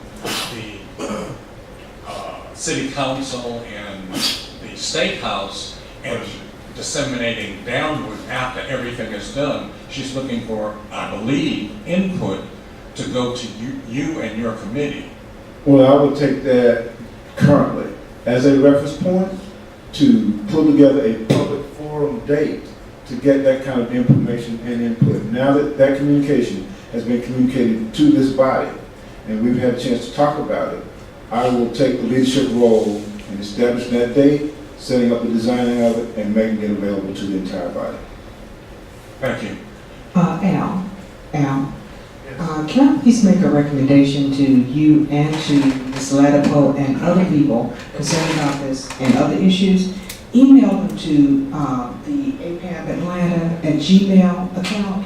Speaker 5: the city council and the state house and disseminating downward after everything is done. She's looking for, I believe, input to go to you and your committee.
Speaker 2: Well, I would take that currently as a reference point to pull together a public forum date to get that kind of information and input. Now that that communication has been communicated to this body and we've had a chance to talk about it, I will take the leadership role in establishing that date, setting up the designing of it, and making it available to the entire body.
Speaker 5: Thank you.
Speaker 10: Al, can I please make a recommendation to you and to Ms. Latipo and other people concerned about this and other issues? Email them to the apapatlanta@gmail account.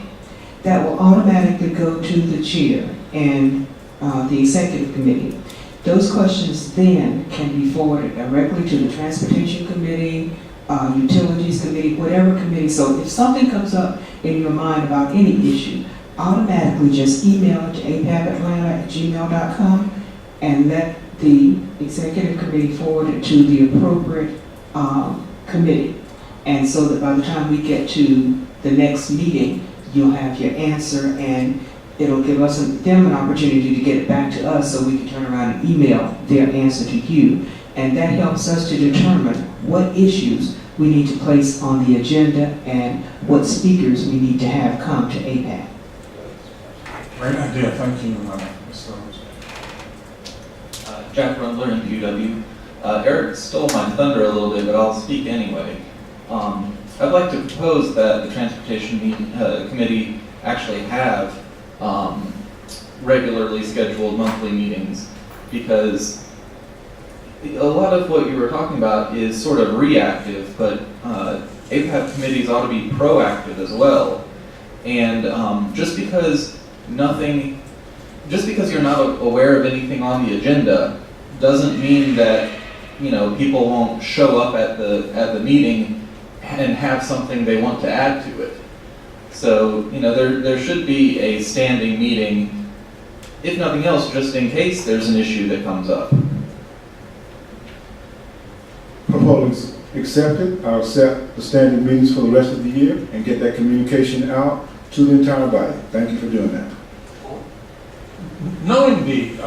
Speaker 10: That will automatically go to the chair and the executive committee. Those questions then can be forwarded directly to the transportation committee, utilities committee, whatever committee. So if something comes up in your mind about any issue, automatically just email it to apapatlanta@gmail.com and let the executive committee forward it to the appropriate committee. And so that by the time we get to the next meeting, you'll have your answer and it'll give them an opportunity to get it back to us so we can turn around and email their answer to you. And that helps us to determine what issues we need to place on the agenda and what speakers we need to have come to APAC.
Speaker 5: Great idea. Thank you, Ms. Rose.
Speaker 18: Jack Rundler, MPUW. Eric stole my thunder a little bit, but I'll speak anyway. I'd like to propose that the Transportation Committee actually have regularly scheduled monthly meetings, because a lot of what you were talking about is sort of reactive, but APAP committees ought to be proactive as well. And just because you're not aware of anything on the agenda doesn't mean that people won't show up at the meeting and have something they want to add to it. So there should be a standing meeting, if nothing else, just in case there's an issue that comes up.
Speaker 2: proposal is accepted, I'll set the standing meetings for the rest of the year and get that communication out to the entire body. Thank you for doing that.
Speaker 1: Knowing the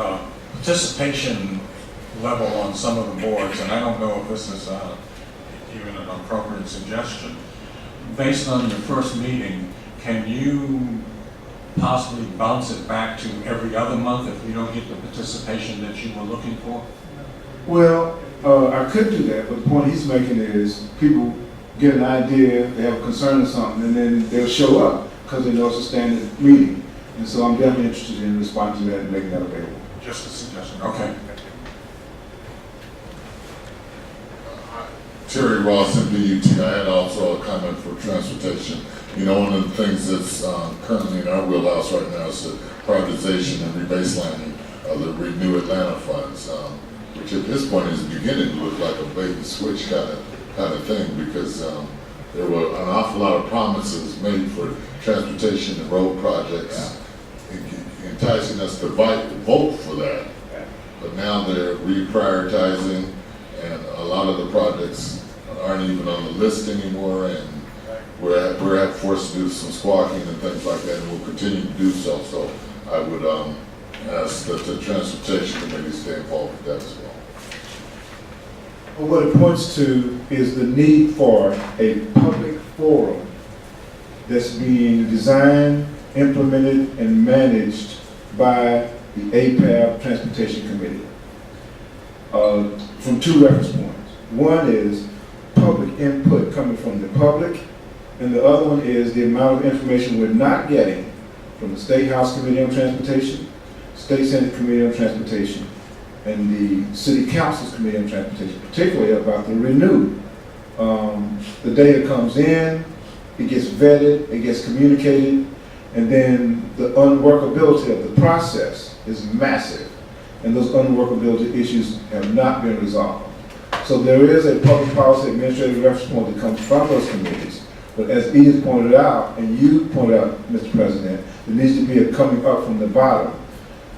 Speaker 1: participation level on some of the boards, and I don't know if this is even an appropriate suggestion, based on your first meeting, can you possibly bounce it back to every other month if you don't get the participation that you were looking for?
Speaker 2: Well, I could do that, but the point he's making is people get an idea, they have a concern or something, and then they'll show up because they know it's a standard meeting. And so I'm definitely interested in responding to that and making that available.
Speaker 1: Just a suggestion. Okay.
Speaker 14: Terry Ross, MPUT. I had also a comment for transportation. You know, one of the things that's currently in our wheelhouse right now is the privatization and rebaselining of the Renew Atlanta funds, which at this point is beginning to look like a bait and switch kind of thing, because there were an awful lot of promises made for transportation and road projects, enticing us to vote for that. But now they're reprioritizing, and a lot of the projects aren't even on the list anymore, and we're forced to do some squawking and things like that, and we'll continue to do so. So I would ask that the Transportation Committee stay involved with that as well.
Speaker 2: Well, what it points to is the need for a public forum that's being designed, implemented, and managed by the APAB Transportation Committee. From two reference points. One is public input coming from the public, and the other one is the amount of information we're not getting from the State House Committee on Transportation, State Senate Committee on Transportation, and the City Council's Committee on Transportation, particularly about the Renew. The data comes in, it gets vetted, it gets communicated, and then the unworkability of the process is massive. And those unworkability issues have not been resolved. So there is a public policy administrative reference point that comes from those committees. But as Edith pointed out, and you pointed out, Mr. President, there needs to be a coming up from the bottom.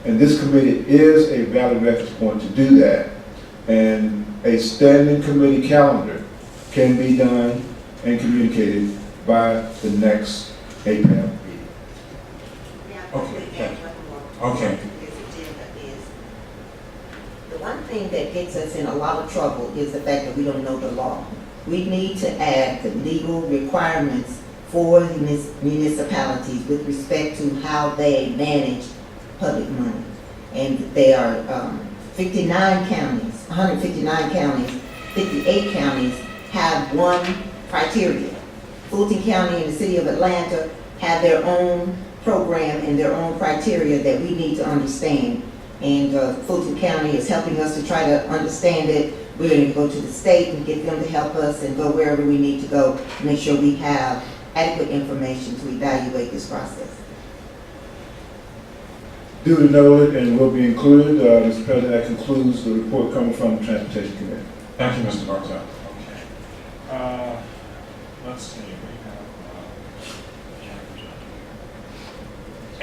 Speaker 2: And this committee is a valid reference point to do that. And a standing committee calendar can be done and communicated by the next APAB meeting.
Speaker 1: Okay. Okay.
Speaker 17: One thing that gets us in a lot of trouble is the fact that we don't know the law. We need to add the legal requirements for municipalities with respect to how they manage public money. And there are 59 counties, 159 counties, 58 counties have one criteria. Fulton County and the City of Atlanta have their own program and their own criteria that we need to understand. And Fulton County is helping us to try to understand it. We're going to go to the state and get them to help us and go wherever we need to go to make sure we have adequate information to evaluate this process.
Speaker 2: Duly noted and will be included. Mr. President, that concludes the report coming from the Transportation Committee.
Speaker 1: Thank you, Mr. Bartel. Okay. Let's see. We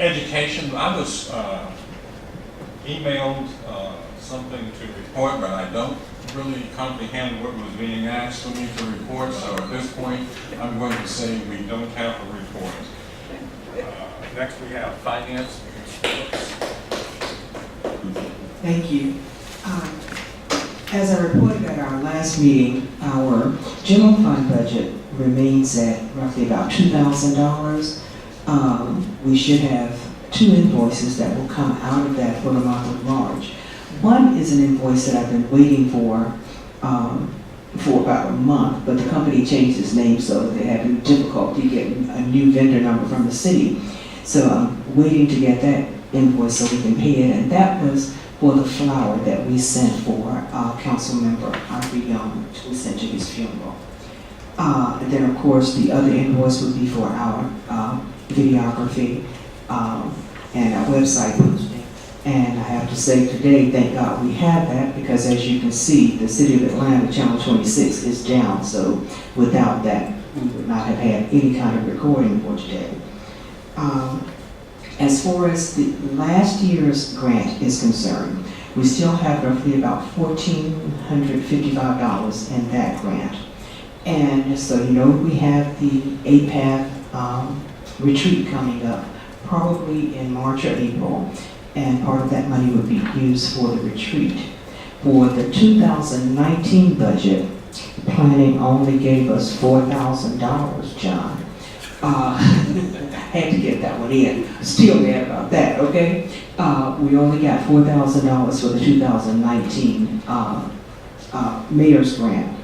Speaker 1: have education. I was emailed something to report, but I don't really comprehend what was being asked of me to report. So at this point, I'm going to say we don't have a report. Next, we have finance.
Speaker 10: Thank you. As I reported at our last meeting, our general fund budget remains at roughly about $2,000. We should have 2 invoices that will come out of that for the month of March. One is an invoice that I've been waiting for about a month, but the company changed its name, so they're having difficulty getting a new vendor number from the city. So I'm waiting to get that invoice so we can pay it, and that was for the flower that we sent for our council member, Arthur Young, we sent to his funeral. And then, of course, the other invoice would be for our videography and our website posting. And I have to say today, thank God we have that, because as you can see, the City of Atlanta, Channel 26 is down. So without that, we would not have had any kind of recording for today. As far as the last year's grant is concerned, We still have roughly about $1,455 in that grant. And so you know we have the APAP retreat coming up, probably in March or April, and part of that money would be used for the retreat. For the 2019 budget, planning only gave us $4,000, John. Had to get that one in. Still mad about that, okay? We only got $4,000 for the 2019 mayor's grant.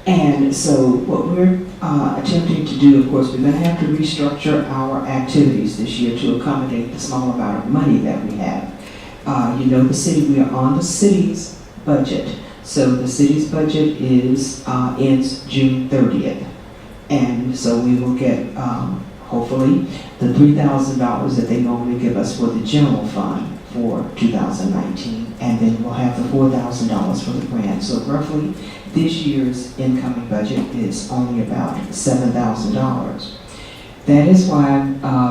Speaker 10: And so what we're attempting to do, of course, we're going to have to restructure our activities this year to accommodate the small amount of money that we have. You know the city, we are on the city's budget. So the city's budget ends June 30th. And so we will get, hopefully, the $3,000 that they normally give us for the general fund for 2019. And then we'll have the $4,000 for the grant. So roughly, this year's incoming budget is only about $7,000. That is why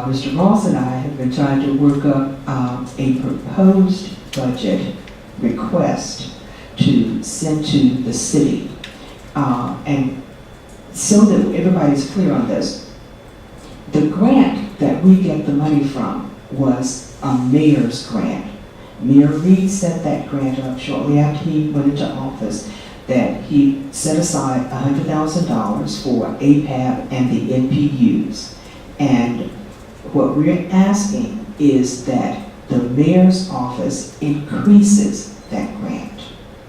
Speaker 10: Mr. Ross and I have been trying to work up a proposed budget request to send to the city. And so that everybody's clear on this, the grant that we get the money from was a mayor's grant. Mayor Reed set that grant up shortly after he went into office, that he set aside $100,000 for APAP and the NPUs. And what we're asking is that the mayor's office increases that grant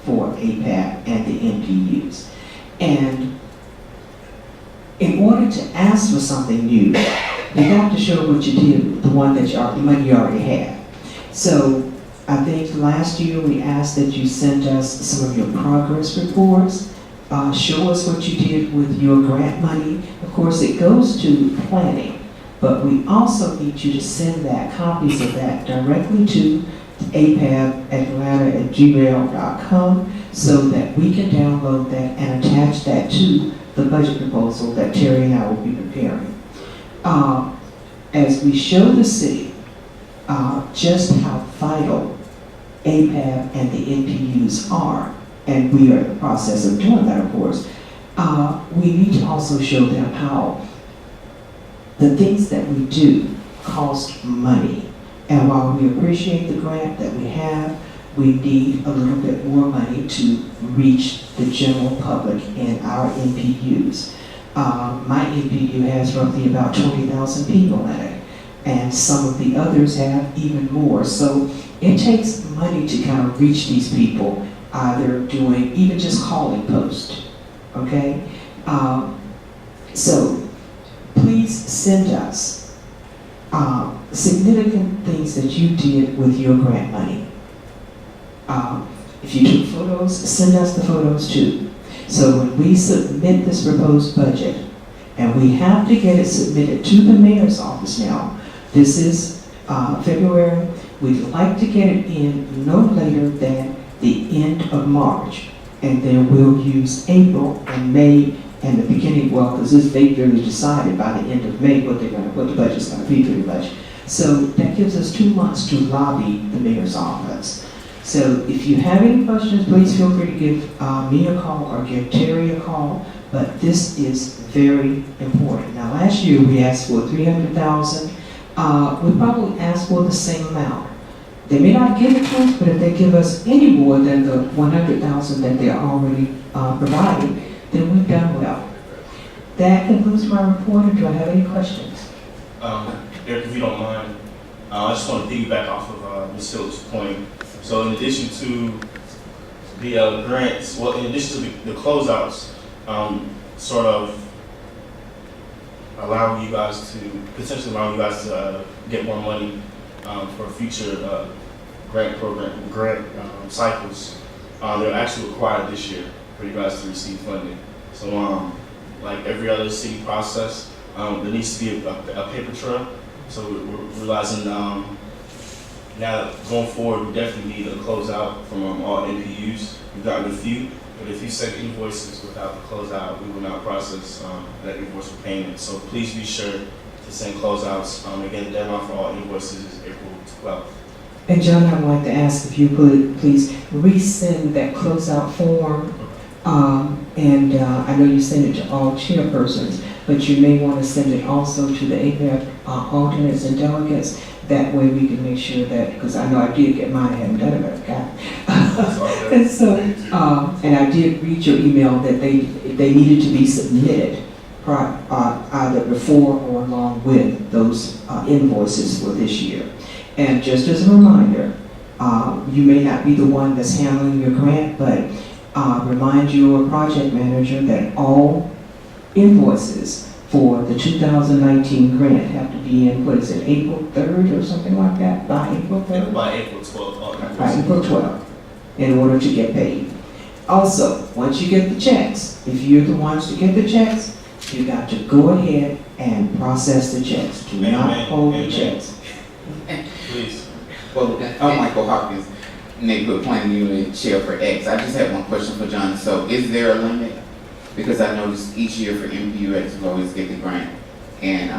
Speaker 10: for APAP and the NPUs. And in order to ask for something new, you have to show what you did with the money you already had. So I think last year we asked that you send us some of your progress reports, show us what you did with your grant money. Of course, it goes to planning, but we also need you to send that, copies of that directly to apapatlanta@gmail.com so that we can download that and attach that to the budget proposal that Terry and I will be preparing. As we show the city just how vital APAP and the NPUs are, and we are in the process of doing that, of course, we need to also show them how the things that we do cost money. And while we appreciate the grant that we have, we need a little bit more money to reach the general public in our NPUs. My NPU has roughly about 20,000 people in it, and some of the others have even more. So it takes money to kind of reach these people, either doing, even just calling post, okay? So please send us significant things that you did with your grant money. If you took photos, send us the photos too. So when we submit this proposed budget, and we have to get it submitted to the mayor's office now, this is February, we'd like to get it in no later than the end of March. And then we'll use April and May and the beginning, well, because they've really decided by the end of May what the budget's gonna be pretty much. So that gives us 2 months to lobby the mayor's office. So if you have any questions, please feel free to give me a call or give Terry a call, but this is very important. Now last year we asked for $300,000. We probably asked for the same amount. They may not give it to us, but if they give us any more than the $100,000 that they're already providing, then we've done well. That concludes my report. Do I have any questions?
Speaker 13: Eric, if you don't mind, I just want to piggyback off of Ms. Phillips' point. So in addition to the grants, well, in addition to the closeouts, sort of allowing you guys to, potentially allowing you guys to get more money for future grant cycles, they're actually required this year for you guys to receive funding. So like every other city process, there needs to be a paper trail. So we're realizing now going forward, we definitely need a closeout from all NPUs. We've gotten a few, but if you send invoices without the closeout, we will not process that invoice for payment. So please be sure to send closeouts. Again, the deadline for all invoices is April 12th.
Speaker 10: And John, I'd like to ask if you could please resend that closeout form. I know you send it to all chairpersons, but you may want to send it also to the APAC alternates and delegates. That way we can make sure that, because I know I did get mine, I haven't done it, but I got it. And so, and I did read your email that they needed to be submitted either before or along with those invoices for this year. And just as a reminder, you may not be the one that's handling your grant, but remind your project manager that all invoices for the 2019 grant have to be in, what is it, April 3rd or something like that? By April 3rd?
Speaker 13: By April 12th.
Speaker 10: By April 12th, in order to get paid. Also, once you get the checks, if you're the ones to get the checks, you got to go ahead and process the checks. Do not hold the checks.
Speaker 13: Please.
Speaker 11: Well, I'm Michael Hopkins, Neighborhood Planning Unit Chair for X. I just have one question for John. So is there a limit? Because I noticed each year for MPUX, we always get the grant, and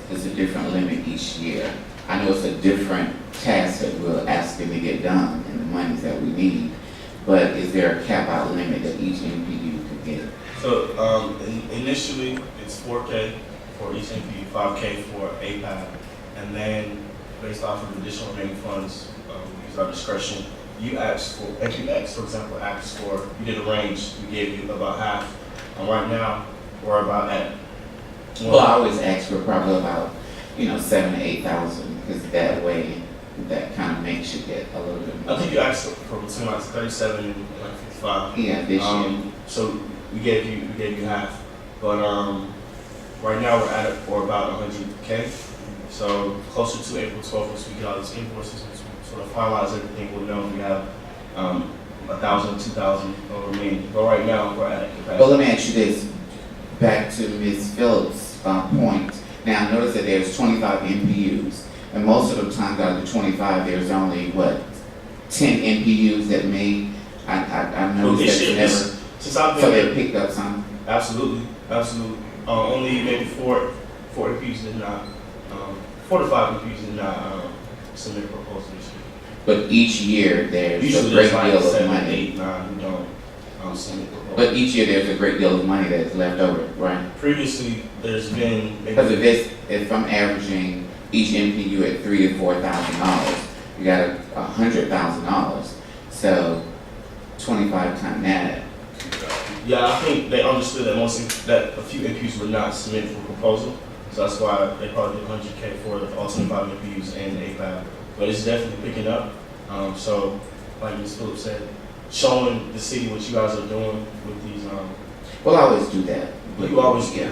Speaker 11: it's a different limit each year. I know it's a different task that we're asking to get done and the monies that we need, but is there a cap out limit that each MPU could get?
Speaker 13: So initially, it's 4K for each MPU, 5K for APAC, and then based off of additional remaining funds, we use our discretion. You asked for, MPUX, for example, asked for, you did a range, we gave you about half. And right now, we're about at.
Speaker 11: Well, I always ask for probably about, 7,000 to 8,000, because that way, that kind of makes you get a little bit more.
Speaker 13: I think you asked for between like 37 and like 55.
Speaker 11: Yeah, this year.
Speaker 13: So we gave you half, but right now we're about 100K. So closer to April 12th, once we get all these invoices, once we sort of finalize everything, we'll know if we have 1,000, 2,000 remaining. But right now we're at capacity.
Speaker 11: But let me ask you this, back to Ms. Phillips' point. Now notice that there's 25 MPUs, and most of the time out of the 25, there's only 10 MPUs that may. I noticed that never. So they picked up some.
Speaker 13: Absolutely. Only maybe four MPUs did not. 4 to 5 MPUs did not submit a proposal this year.
Speaker 11: But each year there's
Speaker 13: Usually
Speaker 11: a great
Speaker 13: like
Speaker 11: deal of
Speaker 13: 7,
Speaker 11: money.
Speaker 13: 8, 9 who don't submit proposals.
Speaker 11: But each year there's a great deal of money that's left over, right?
Speaker 13: Previously, there's been
Speaker 11: Because if I'm averaging each MPU at $3,000 to $4,000, you got $100,000. So 25 times that.
Speaker 13: Yeah, I think they understood that a few MPUs were not submitted for proposal, so that's why they probably did 100K for all 25 MPUs and APAB. But it's definitely picking up. So, like Ms. Phillips said, showing the city what you guys are doing with these.
Speaker 11: Well, I always do that.
Speaker 13: But you always do.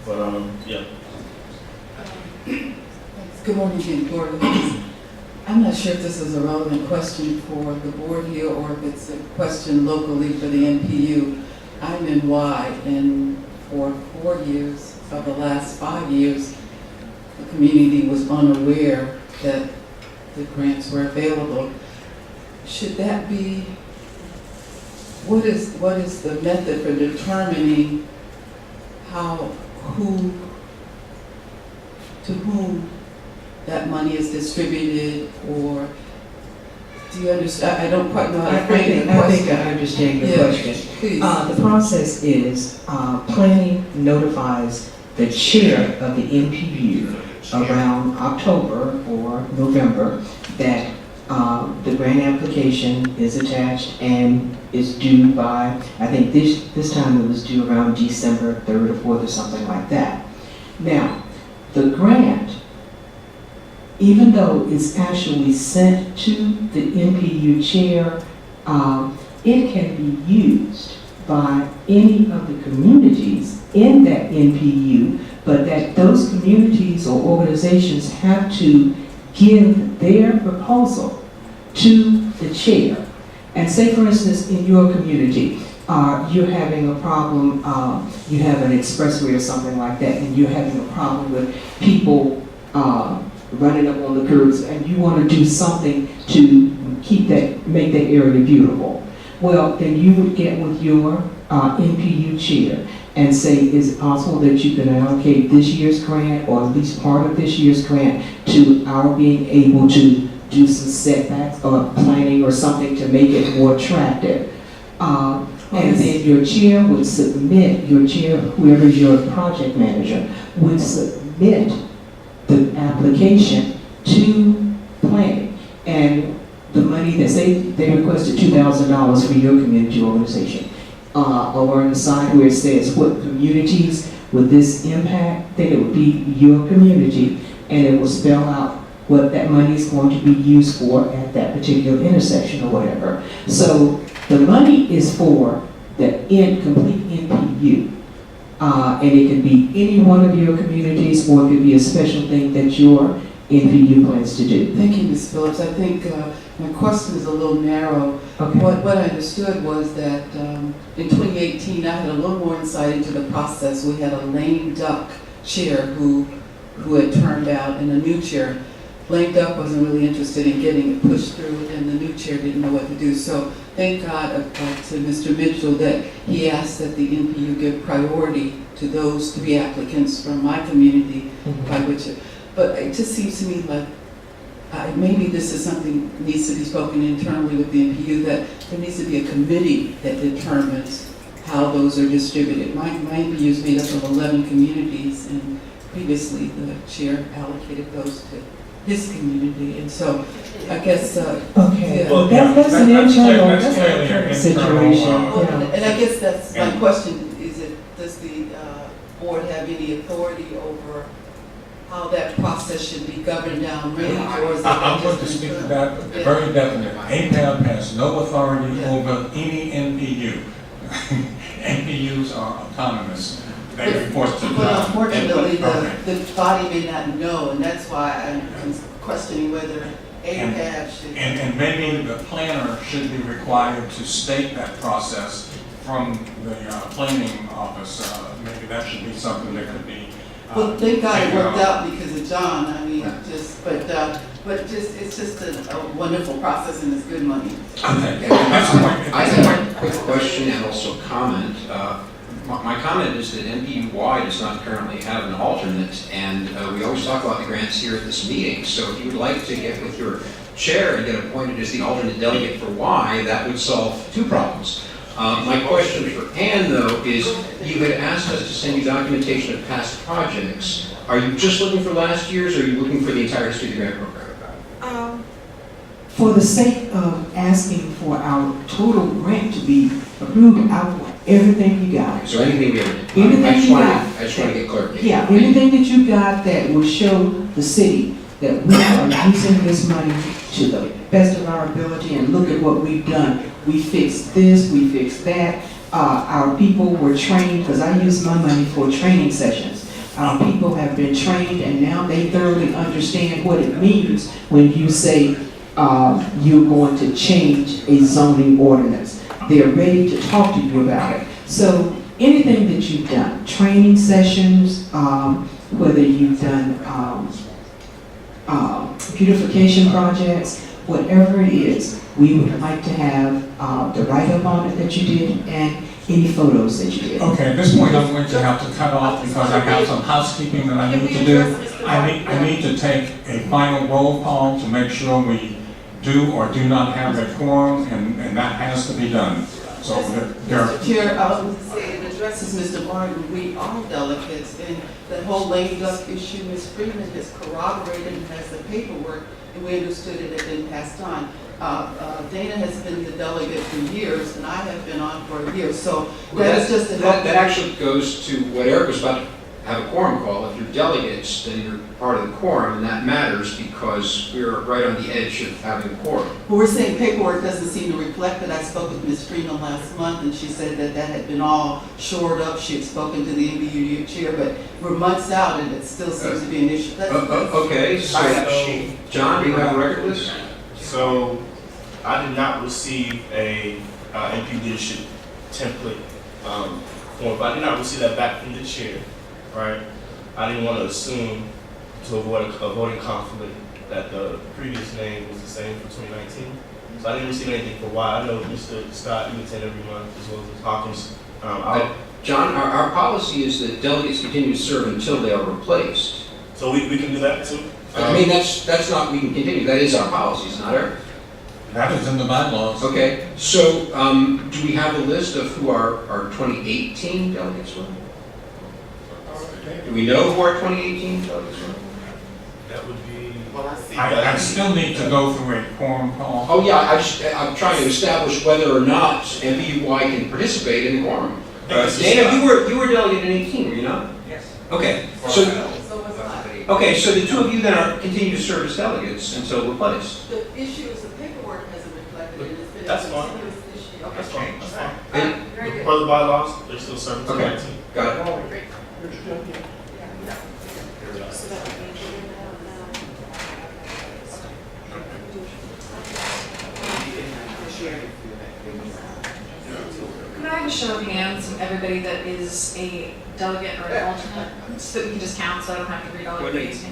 Speaker 13: But yeah.
Speaker 8: Good morning, Jim Gordon. I'm not sure if this is a relevant question for the board here or if it's a question locally for the NPU. I'm in Y, and for 4 years of the last 5 years, the community was unaware that the grants were available. Should that be, what is the method for determining to whom that money is distributed, or do you understand? I don't quite know how to frame the question.
Speaker 10: I think I understand your question.
Speaker 8: Please.
Speaker 10: The process is planning notifies the chair of the MPU around October or November that the grant application is attached and is due by, I think this time it was due around December 3rd or 4th or something like that. Now, the grant, even though it's actually sent to the MPU chair, it can be used by any of the communities in that MPU, but that those communities or organizations have to give their proposal to the chair. And say, for instance, in your community, you're having a problem, you have an expressway or something like that, and you're having a problem with people running up on the curbs, and you want to do something to make that area beautiful. Well, then you would get with your MPU chair and say, is it possible that you can allocate this year's grant or at least part of this year's grant to our being able to do some setbacks or planning or something to make it more attractive. And then your chair would submit, whoever is your project manager, would submit the application to planning. And the money that they requested $2,000 for your community organization. Over on the side where it says what communities would this impact, then it would be your community, and it will spell out what that money is going to be used for at that particular intersection or whatever. So the money is for the complete NPU. And it could be any one of your communities, or it could be a special thing that your NPU plans to do.
Speaker 8: Thank you, Ms. Phillips. I think my question is a little narrow.
Speaker 10: Okay.
Speaker 8: What I understood was that in 2018, I had a little more insight into the process. We had a lame duck chair who had turned out, and a new chair. Lame duck wasn't really interested in getting it pushed through, and the new chair didn't know what to do. So thank God to Mr. Mitchell that he asked that the NPU give priority to those 3 applicants from my community, by which. But it just seems to me like maybe this is something that needs to be spoken internally with the NPU, that there needs to be a committee that determines how those are distributed. My NPU is made up of 11 communities, and previously the chair allocated those to his community, and so I guess
Speaker 10: okay.
Speaker 8: yeah.
Speaker 10: Well, that's an internal situation.
Speaker 8: And I guess that's my question: is it, does the board have any authority over how that process should be governed down range, or is it
Speaker 5: I'm going to speak to that very definitely. APAB has no authority over any NPU. NPUs are autonomous. They report to
Speaker 8: But unfortunately,
Speaker 5: okay.
Speaker 8: the body may not know, and that's why I'm questioning whether APAB should.
Speaker 5: And maybe the planner should be required to state that process from the planning office. Maybe that should be something that could be.
Speaker 8: Well, thank God it worked out because of John. I mean, it's just a wonderful process, and it's good money.
Speaker 5: Okay.
Speaker 9: I have a quick question and also comment. My comment is that NPU-Y does not currently have an alternate, and we always talk about the grants here at this meeting. So if you would like to get with your chair and get appointed as the alternate delegate for Y, that would solve 2 problems. My question for Ann, though, is you had asked us to send you documentation of past projects. Are you just looking for last year's, or are you looking for the entire history of the grant program?
Speaker 10: For the sake of asking for our total grant to be approved, I want everything you got.
Speaker 9: So anything we ever did?
Speaker 10: Anything
Speaker 9: I just
Speaker 10: you
Speaker 9: want
Speaker 10: got.
Speaker 9: to get clarification.
Speaker 10: Yeah, anything that you got that will show the city that we are using this money to the best of our ability, and look at what we've done. We fixed this, we fixed that. Our people were trained, because I use my money for training sessions. Our people have been trained, and now they thoroughly understand what it means when you say you're going to change a zoning ordinance. They're ready to talk to you about it. So anything that you've done, training sessions, whether you've done beautification projects, whatever it is, we would like to have the write-up on it that you did and any photos that you did.
Speaker 5: Okay, at this point I'm going to have to cut off because I have some housekeeping that I need to do. I need to take a final roll call to make sure we do or do not have a quorum, and that has to be done. So there are...
Speaker 8: Mr. Chair, I was going to say, it addresses Mr. Martin. We are delegates, and the whole lame duck issue, Ms. Freeman has corroborated and has the paperwork, and we understood it had been passed on. Dana has been the delegate for years, and I have been on for a year, so that is just a...
Speaker 9: That actually goes to what Eric was about to have a quorum call. If you're delegates, then you're part of the quorum, and that matters because we're right on the edge of having a quorum.
Speaker 8: Well, we're saying paperwork doesn't seem to reflect it. I spoke with Ms. Freeman last month, and she said that that had been all shored up. She had spoken to the NBU chair, but we're months out, and it still seems to be an issue.
Speaker 9: Okay, so John, do you have a record of this?
Speaker 13: So I did not receive a NP leadership template form, but I did not receive that back from the chair, right? I didn't want to assume, to avoid a voting conflict, that the previous name was the same for 2019. So I didn't receive anything for why. I know Mr. Scott, you attend every month, as well as Ms. Hawkins.
Speaker 9: John, our policy is that delegates continue to serve until they are replaced.
Speaker 13: So we can do that too?
Speaker 9: I mean, that's not, we can continue, that is our policy, is not it?
Speaker 1: That is in the bylaws.
Speaker 9: Okay, so, do we have a list of who our 2018 delegates were? Do we know who our 2018 delegates were?
Speaker 13: That would be.
Speaker 11: Well, I see.
Speaker 1: I still need to go through a quorum call.
Speaker 9: Oh, yeah, I'm trying to establish whether or not MPUY can participate in the quorum. Dana, you were delegate in 18, were you not?
Speaker 1: Yes.
Speaker 9: Okay, so the two of you then are continue to serve as delegates until replaced.
Speaker 8: The issue is the paperwork hasn't reflected it. It's been
Speaker 13: That's
Speaker 8: a
Speaker 13: fine.
Speaker 8: continuous issue. Okay.
Speaker 13: That's fine, that's fine.
Speaker 9: And-
Speaker 8: Very good.
Speaker 13: Per the bylaws, they're still serving to
Speaker 9: Okay.
Speaker 13: 19.
Speaker 9: Got it.
Speaker 8: Great.
Speaker 7: Could I have a show of hands of everybody that is a delegate or an alternate, so that we can just count, so I don't have to read all your names?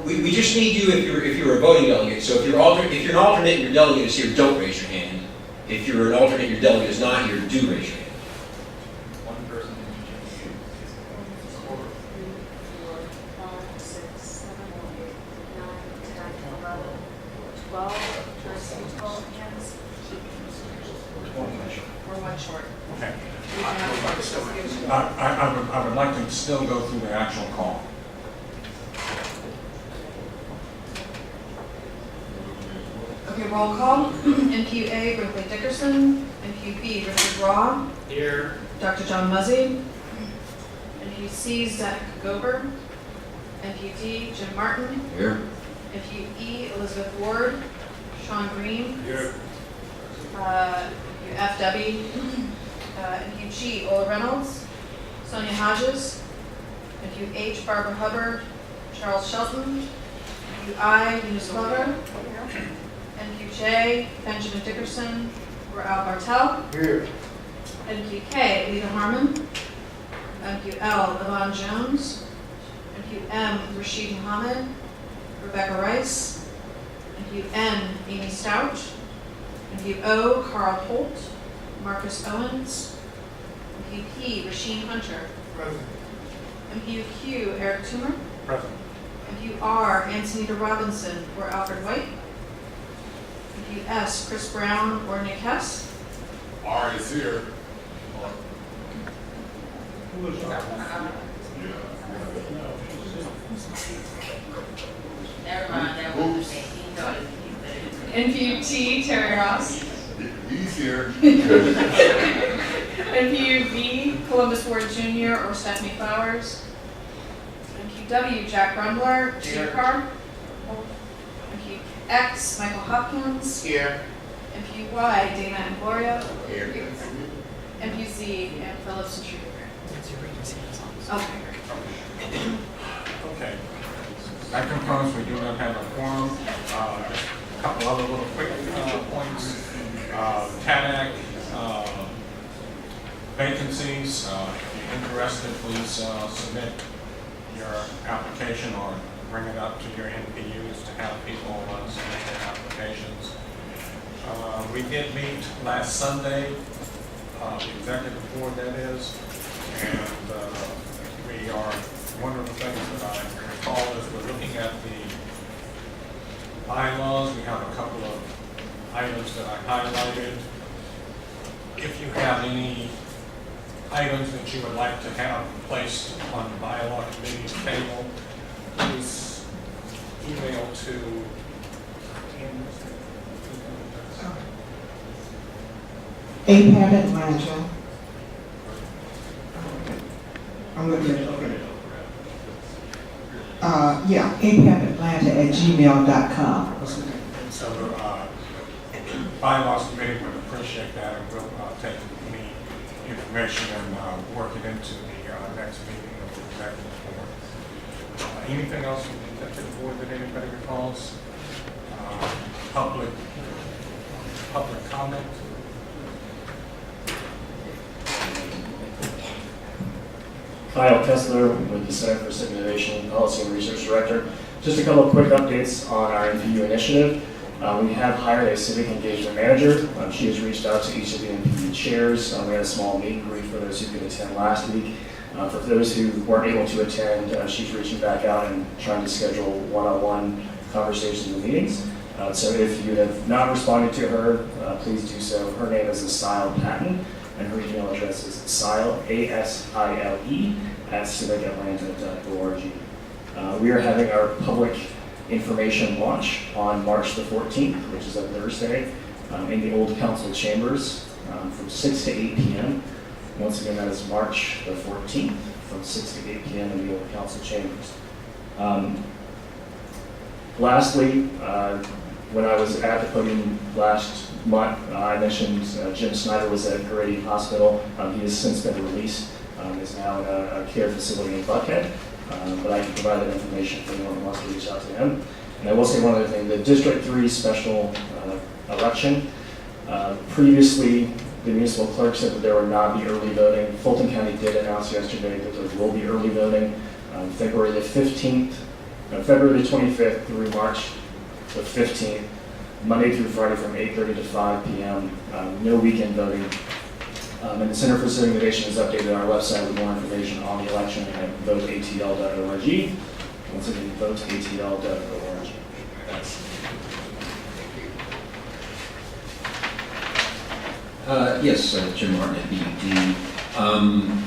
Speaker 9: We just need you if you're a voting delegate. So if you're an alternate and your delegate is here, don't raise your hand. If you're an alternate and your delegate is not here, do raise your hand.
Speaker 7: We're one short.
Speaker 1: Okay.
Speaker 7: We don't have a quorum, so give us a-
Speaker 1: I would like to still go through the actual call.
Speaker 7: Okay, roll call. MPUA, Brinkley Dickerson. MPUB, Richard Raw.
Speaker 13: Here.
Speaker 7: Dr. John Muzzy. MPUC, Zach Gober. MPUD, Jim Martin.
Speaker 9: Here.
Speaker 7: MPUE, Elizabeth Ward. Sean Green.
Speaker 13: Here.
Speaker 7: MPUFW. MPUG, Ola Reynolds. Sonia Hodges. MPUH, Barbara Hubbard. Charles Shelton. MPUI, Eunice Glover. MPUJ, Benjamin Dickerson. Raul Bartel.
Speaker 13: Here.
Speaker 7: MPUK, Lita Harmon. MPUL, Yvonne Jones. MPUM, Rashid Muhammad. Rebecca Rice. MPUN, Amy Stout. MPUO, Carl Holt. Marcus Owens. MPUP, Rasheen Hunter.
Speaker 13: Present.
Speaker 7: MPUQ, Eric Toomer.
Speaker 1: Present.
Speaker 7: MPUR, Antonita Robinson or Alfred White. MPUS, Chris Brown or Nick Hess.
Speaker 14: R is here.
Speaker 17: Never mind, that was the thing. He thought
Speaker 7: NPUT, Terry Ross.
Speaker 14: He's here.
Speaker 7: NPUV, Columbus Ward Jr. or Stephanie Flowers. NPUW, Jack Rumler, Steve Carr. NPUX, Michael Hopkins.
Speaker 11: Here.
Speaker 7: NPUY, Dana and Gloria.
Speaker 14: Here.
Speaker 7: NPUZ, and Phillips and Schreiber. Okay, great.
Speaker 1: Okay. That confirms we do not have a quorum. Just a couple other little quick points. TANAC vacancies, if you're interested, please submit your application or bring it up to your NPUs to have people submit their applications. We did meet last Sunday, the executive board that is, and we are, one of the things that I recall is we're looking at the bylaws. We have a couple of items that I highlighted. If you have any items that you would like to have placed on the bylaw committee's table, please email to
Speaker 10: APAT Atlanta. I'm looking at it. Yeah, APATatlanta@gmail.com.
Speaker 1: So bylaws committee would appreciate that, and we'll take any information and work it into the next meeting of the executive board. Anything else from the executive board that anybody recalls? Public comment?
Speaker 19: Kyle Kessler with the Center for Civic Innovation, Policy and Research Director. Just a couple of quick updates on our NPU initiative. We have hired a civic engagement manager. She has reached out to each of the NPU chairs. We had a small meet and greet for those who could attend last week. For those who weren't able to attend, she's reaching back out and trying to schedule one-on-one conversations and meetings. So if you have not responded to her, please do so. Her name is Asile Patton, and her email address is asile, A-S-I-L-E, @civicatlanta.org. We are having our public information launch on March the 14th, which is a Thursday, in the old council chambers from 6 to 8 p.m. Once again, that is March the 14th from 6 to 8 p.m. in the old council chambers. Lastly, when I was at the podium last month, I mentioned Jim Snyder was at Grady Hospital. He has since been released, is now in a care facility in Buckhead, but I can provide that information for anyone who wants to reach out to him. And I will say one other thing, the District 3 special election, previously the municipal clerk said that there would not be early voting. Fulton County did announce yesterday that there will be early voting February the 15th, February the 25th through March the 15th, Monday through Friday from 8:30 to 5 p.m. No weekend voting. And the Center for Civic Innovation has updated our website with more information on the election at voteatl.org. Once again, voteatl.org. Thanks.
Speaker 15: Yes, Jim Martin at BUD.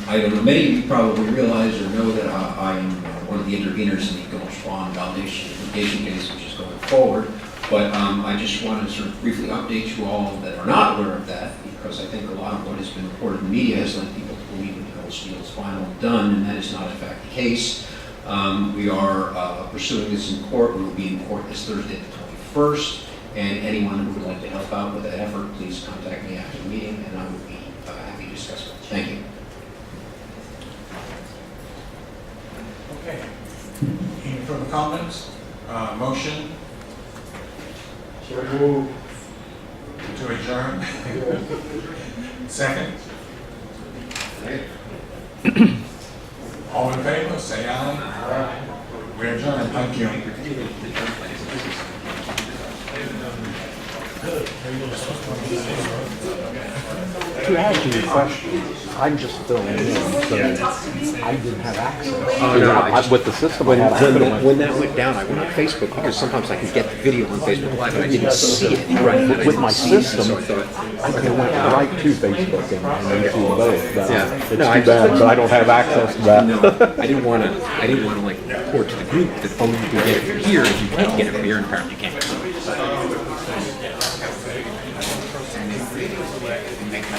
Speaker 15: I don't know, many of you probably realize or know that I am one of the interveners in the Gulch Bond Validation litigation case, which is going forward. But I just wanted to sort of briefly update you all that are not aware of that, because I think a lot of what has been reported in the media has led people to believe that the Gulch deal is final and done, and that is not in fact the case. We are pursuing this in court. We will be in court this Thursday the 21st. And anyone who would like to help out with that effort, please contact me after the meeting, and I would be happy to discuss it. Thank you.
Speaker 5: Okay. Any further comments? Motion? To adjourn? Second? All in favor, say aye. We adjourn. Thank you.
Speaker 20: To answer your question, I'm just filling in, so I didn't have access.
Speaker 21: Oh, no,
Speaker 20: With the system,
Speaker 21: when
Speaker 20: that
Speaker 21: went down, I went on Facebook because sometimes I can get the video on Facebook Live and I didn't see it.
Speaker 20: Right. With my system, I could have went right to Facebook and YouTube both. But
Speaker 21: Yeah.
Speaker 20: it's too bad, but I don't have access to that.
Speaker 21: No, I didn't want to like report to the group that you can get it from here if you can't get it from here, and apparently you can't.
Speaker 11: Make my